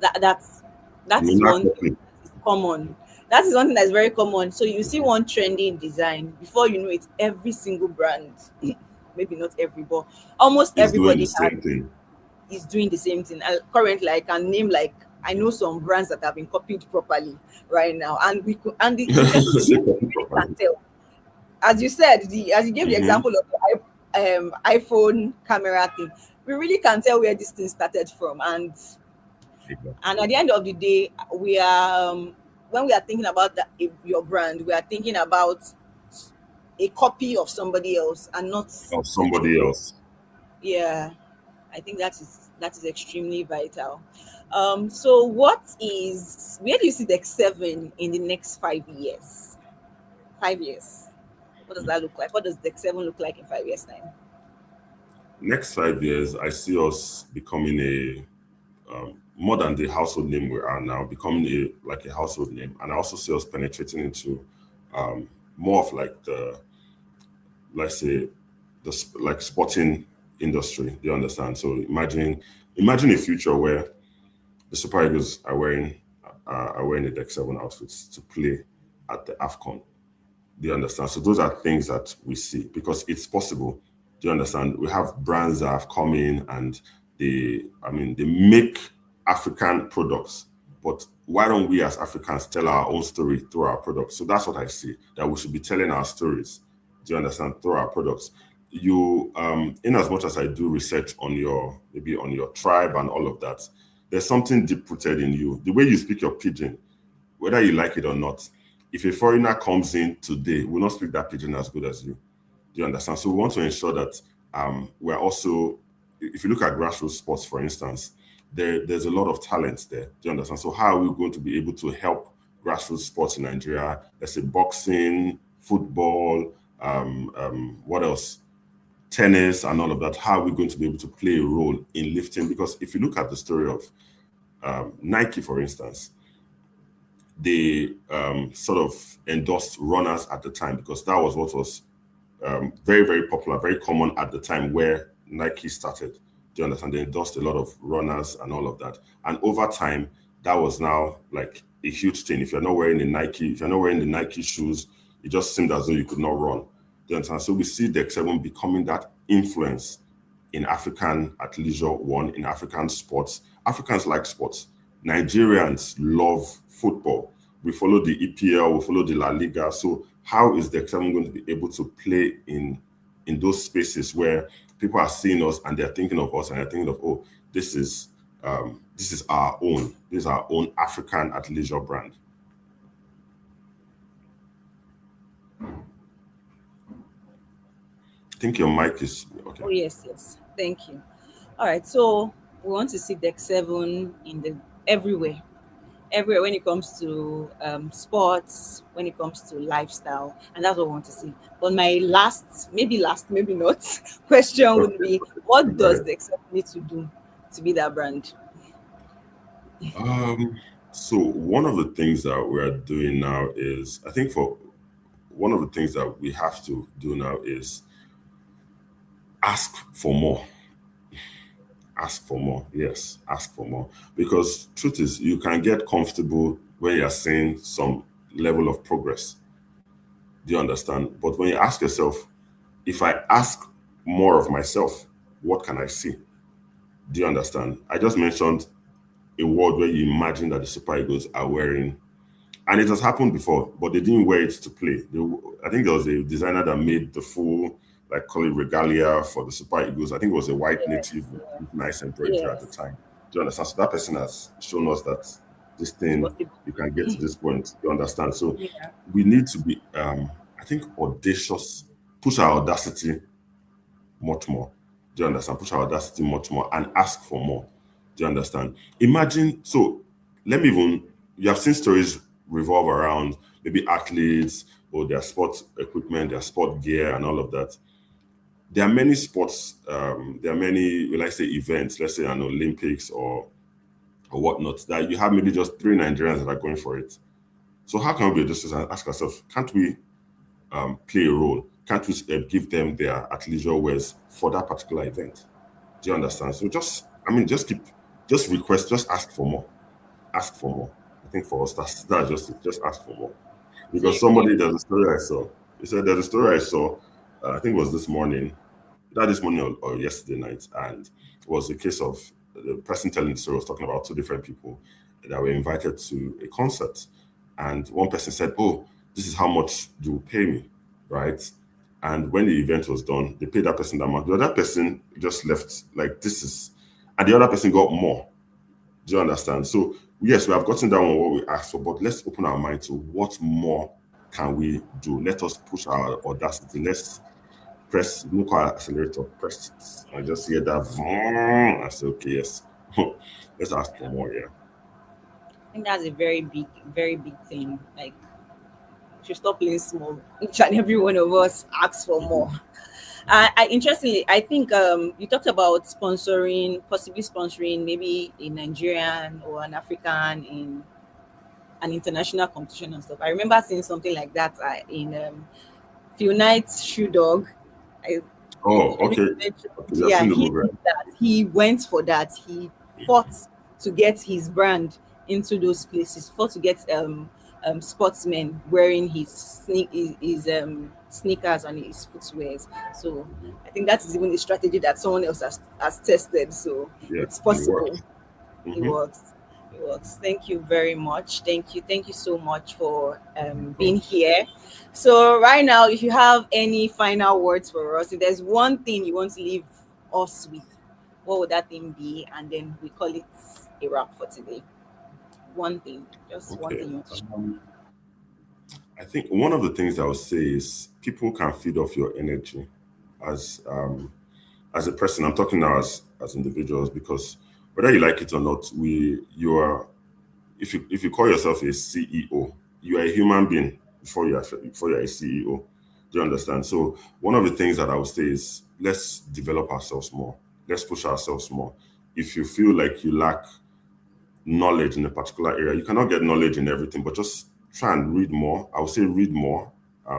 Not one thing copy. that is common. That is one thing that is very common. So you see one trending design, before you know it, every single brand, maybe not every, but almost It's doing the everybody same thing. is doing the same thing. And currently, I can name, like, I know some brands that have been copied properly right now, and we could, and the interesting thing Say is, copy we really can properly. tell. As you said, as you gave the Mm-hmm. example of the iPhone camera thing, we really can tell where this thing started from. And at the end of the day, we are when we are thinking about your brand, we are thinking about a copy of somebody else and not Of the true. somebody else. Yeah, I think that is extremely vital. So where do you see the X7 in the next 5 years? 5 years. What does that look like? What does the X7 look like in 5 years' time? Next 5 years, I see us becoming more than the household name we are now, becoming a household name. And I also see us penetrating into more of like the, let's say, like sporting industry. Do you understand? So imagine a future where the Super Eagles are wearing the DEKK 7 outfits to play at the AFCON. Do you understand? So those are things that we see because it's possible. Do you understand? We have brands that have come in and they make African products. But why don't we as Africans tell our own story through our products? So that's what I see, that we should be telling our stories. Do you understand? Through our products. In as much as I do research on your tribe and all of that, there's something deep rooted in you. The way you speak your pidgin, whether you like it or not, if a foreigner comes in today, will not speak that pidgin as good as you. Do you understand? So we want to ensure that we're also, if you look at grassroots sports, for instance, there's a lot of talent there. Do you understand? So how are we going to be able to help grassroots sports in Nigeria? Let's say boxing, football, what else? Tennis and all of that. How are we going to be able to play a role in lifting? Because if you look at the story of Nike, for instance, they sort of endorsed runners at the time because that was what was very, very popular, very common at the time where Nike started. Do you understand? They endorsed a lot of runners and all of that. And over time, that was now like a huge thing. If you're not wearing the Nike shoes, it just seemed as though you could not run. Do you understand? So we see DEKK 7 becoming that influence in African athleisure, one, in African sports. Africans like sports. Nigerians love football. We follow the EPL, we follow the La Liga. So how is the Seven going to be able to play in those spaces where people are seeing us and they're thinking of us and they're thinking of, oh, this is our own. This is our own African athleisure brand. I think your mic is okay. Oh yes, yes. Thank you. All right. So we want to see Deck Seven in the everywhere, everywhere when it comes to sports, when it comes to lifestyle, and that's what we want to see. But my last, maybe not, question would Okay, be, what go does ahead. Deck Seven need to do to be that brand? Um, so one of the things that we're doing now is, I think for one of the things that we have to do now is ask for more. Ask for more. Yes, ask for more. Because truth is, you can get comfortable when you're seeing some level of progress. Do you understand? But when you ask yourself, if I ask more of myself, what can I see? Do you understand? I just mentioned a world where you imagine that the Super Eagles are wearing, and it has happened before, but they didn't wear it to play. I think there was a designer that made the full, like, call it regalia for the Super Eagles. I think it was a white Yes, native with nice embroidery at the yes, time. Do you understand? So that person has shown us that this it's thing, possible. you can get to this point. You understand? So Yeah. we need to be, I think, audacious, push our audacity much more. Do you understand? Push our audacity much more and ask for more. Do you understand? Imagine, so let me even, you have seen stories revolve around maybe athletes or their sports equipment, their sport gear, and all of that. There are many sports, there are many, will I say, events, let's say an Olympics or whatnot, that you have maybe just three Nigerians that are going for it. So how can we be just ask ourselves, can't we play a role? Can't we give them their athleisure wears for that particular event? Do you understand? So just, I mean, just keep, just request, just ask for more. Ask for more. I think for us, that's just it. Just ask for more. So Because there's a story I saw. He said, there's a story I saw, I think it was this morning, either this morning or yesterday night, and it was a case of the person telling the story was talking about two different people that were invited to a concert. And one person said, oh, this is how much you will pay me, right? And when the event was done, they paid that person that much. The other person just left like this is, and the other person got more. Do you understand? So yes, we have gotten down on what we asked for, but let's open our mind to what more can we do. Let us push our audacity. Let's press look at accelerator, press it. I just hear that. I say, okay, yes. Let's ask for more, yeah. I think that's a very big thing. Like, we should stop playing small. Each and every one of us asks for more. Mhm. I interestingly, I think you talked about sponsoring, possibly sponsoring maybe a Nigerian or an African in an international competition and stuff. I remember seeing something like that in Phil Knight's Shoe Dog. I, Oh, I think okay. you mentioned, Okay, I've yeah, seen the he movie. did that. He went for that. He fought to get his brand into those places. Fought to get sportsmen wearing his sneakers and his footwears. So I think that is even a strategy that someone else has tested. So Yeah, it's and it possible. worked. It Mm-hmm. works. It works. Thank you very much. Thank you. Thank you so much for Oh, being here. So right now, if you have any final words for us, if there's one thing you want to leave us with, what would that thing be? And then we call it a wrap for today. One thing, just one okay. thing you want to share. I think one of the things I would say is people can feed off your energy as as a person. I'm talking now as individuals because whether you like it or not, you are, if you call yourself a CEO, you are a human being before you're a CEO. Do you understand? So one of the things that I would say is let's develop ourselves more. Let's push ourselves more. If you feel like you lack knowledge in a particular area, you cannot get knowledge in everything, but just try and read more. I would say read more.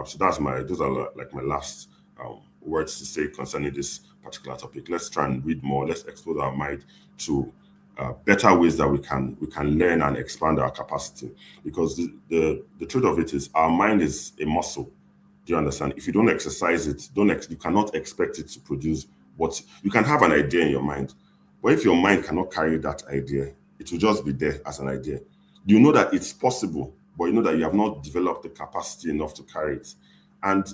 So those are like my last words to say concerning this particular topic. Let's try and read more. Let's expose our mind to better ways that we can learn and expand our capacity. Because the truth of it is, our mind is a muscle. Do you understand? If you don't exercise it, you cannot expect it to produce what you can have an idea in your mind, but if your mind cannot carry that idea, it will just be there as an idea. You know that it's possible, but you know that you have not developed the capacity enough to carry it. And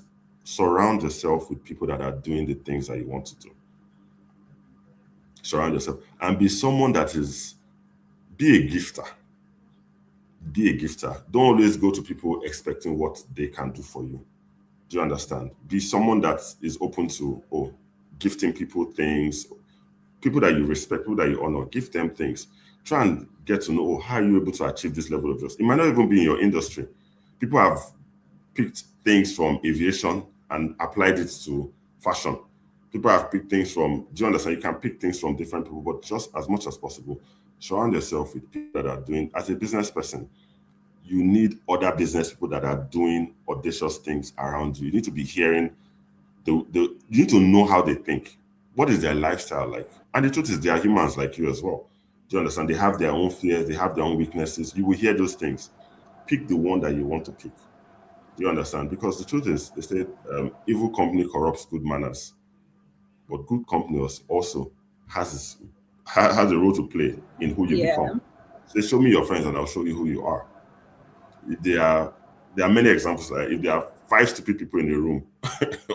surround yourself with people that are doing the things that you want to do. Surround yourself and be someone that is, be a gifter. Be a gifter. Don't always go to people expecting what they can do for you. Do you understand? Be someone that is open to, gifting people things, people that you respect, people that you honor, give them things. Try and get to know, how are you able to achieve this level of trust. It might not even be in your industry. People have picked things from aviation and applied it to fashion. People have picked things from, do you understand? You can pick things from different people, but just as much as possible, surround yourself with people that are doing, as a business person, you need other business people that are doing audacious things around you. You need to be hearing you need to know how they think. What is their lifestyle like? And the truth is, they are humans like you as well. Do you understand? They have their own fears, they have their own weaknesses. You will hear those things. Pick the one that you want to pick. Do you understand? Because the truth is, they say evil company corrupts good manners, but good company also has has a role to play in who you become. Yeah. Say, show me your friends, and I'll show you who you are. There are there are many examples. Like if there are five stupid people in a room,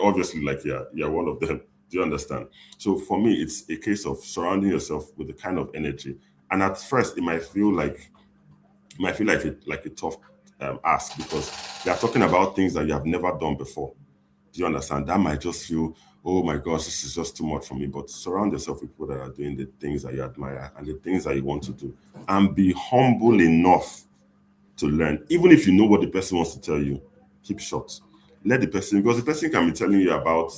obviously, like you're one of them. Do you understand? So for me, it's a case of surrounding yourself with the kind of energy. And at first, it might feel like a tough ask because they are talking about things that you have never done before. Do you understand? That might just feel, oh my gosh, this is just too much for me. But surround yourself with people that are doing the things that you admire and the things that you want to do, and be humble enough to learn. Even if you know what the person wants to tell you, keep short. Let the person, because the person can be telling you about,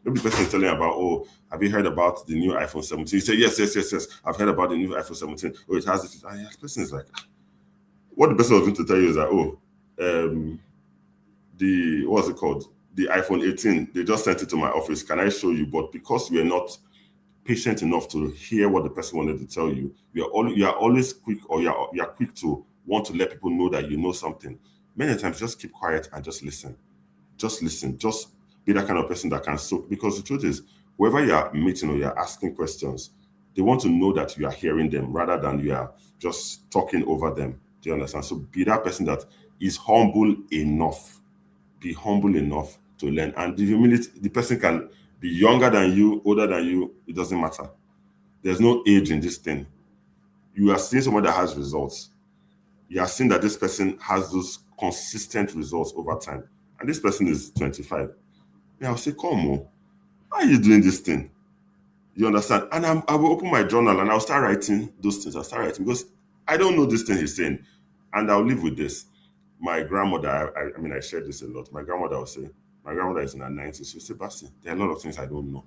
maybe the person is telling you about, oh, have you heard about the new iPhone 17? You say, yes, yes, yes, yes. I've heard about the new iPhone 17. Oh, it has this. And the person is like, what the person was going to tell you is that, oh, what's it called? The iPhone 18, they just sent it to my office. Can I show you? But because you are not patient enough to hear what the person wanted to tell you, you are always quick, or you are quick to want to let people know that you know something. Many times, just keep quiet and just listen. Just listen. Just be that kind of person that can soak. Because the truth is, whoever you are meeting or you are asking questions, they want to know that you are hearing them rather than you are just talking over them. Do you understand? So be that person that is humble enough. Be humble enough to learn. And the humility, the person can be younger than you, older than you, it doesn't matter. There's no age in this thing. You are seeing someone that has results. You are seeing that this person has those consistent results over time. And this person is 25. Yeah, I'll say, come on, how are you doing this thing? You understand? And I will open my journal and I'll start writing those things. I'll start writing because I don't know this thing he's saying. And I'll live with this. My grandmother, I mean, I shared this a lot. My grandmother will say, my grandmother is in her 90s. She'll say, Basti, there are a lot of things I don't know.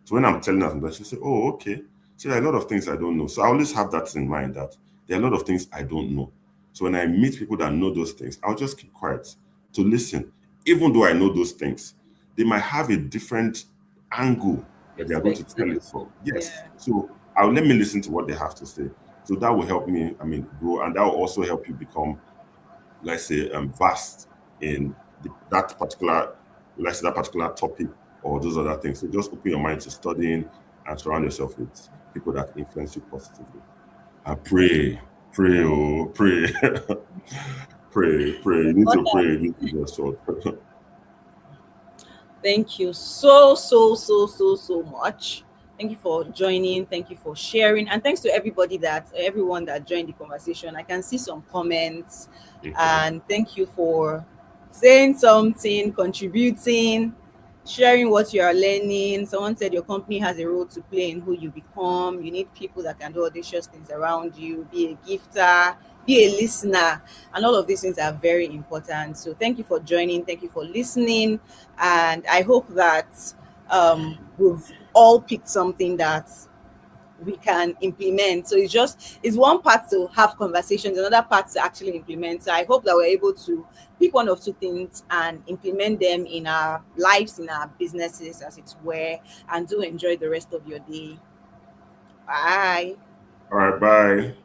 So when I'm telling her something, she'll say, oh, okay. So there are a lot of things I don't know. So I always have that in mind that there are a lot of things I don't know. So when I meet people that know those things, I'll just keep quiet to listen. Even though I know those things, they might have a different angle that they are going to tell Perspective. it from. Yes. Yeah. So I'll let me listen to what they have to say. So that will help me, grow, and that will also help you become, let's say, vast in that particular, let's say, that particular topic or those other things. So just open your mind to studying and surround yourself with people that influence you positively. I pray, pray, oh, pray, pray, pray. You need to pray. You need to just short. Thank you so much. Thank you for joining. Thank you for sharing. And thanks to everyone that joined the conversation. I can see some comments. Okay. And thank you for saying something, contributing, sharing what you are learning. Someone said your company has a role to play in who you become. You need people that can do audacious things around you, be a gifter, be a listener. And all of these things are very important. So thank you for joining. Thank you for listening. And I hope that we've all picked something that we can implement. So it's one part to have conversations, another part to actually implement. So I hope that we're able to pick one or two things and implement them in our lives, in our businesses, as it were, and do enjoy the rest of your day. Bye. All right. Bye.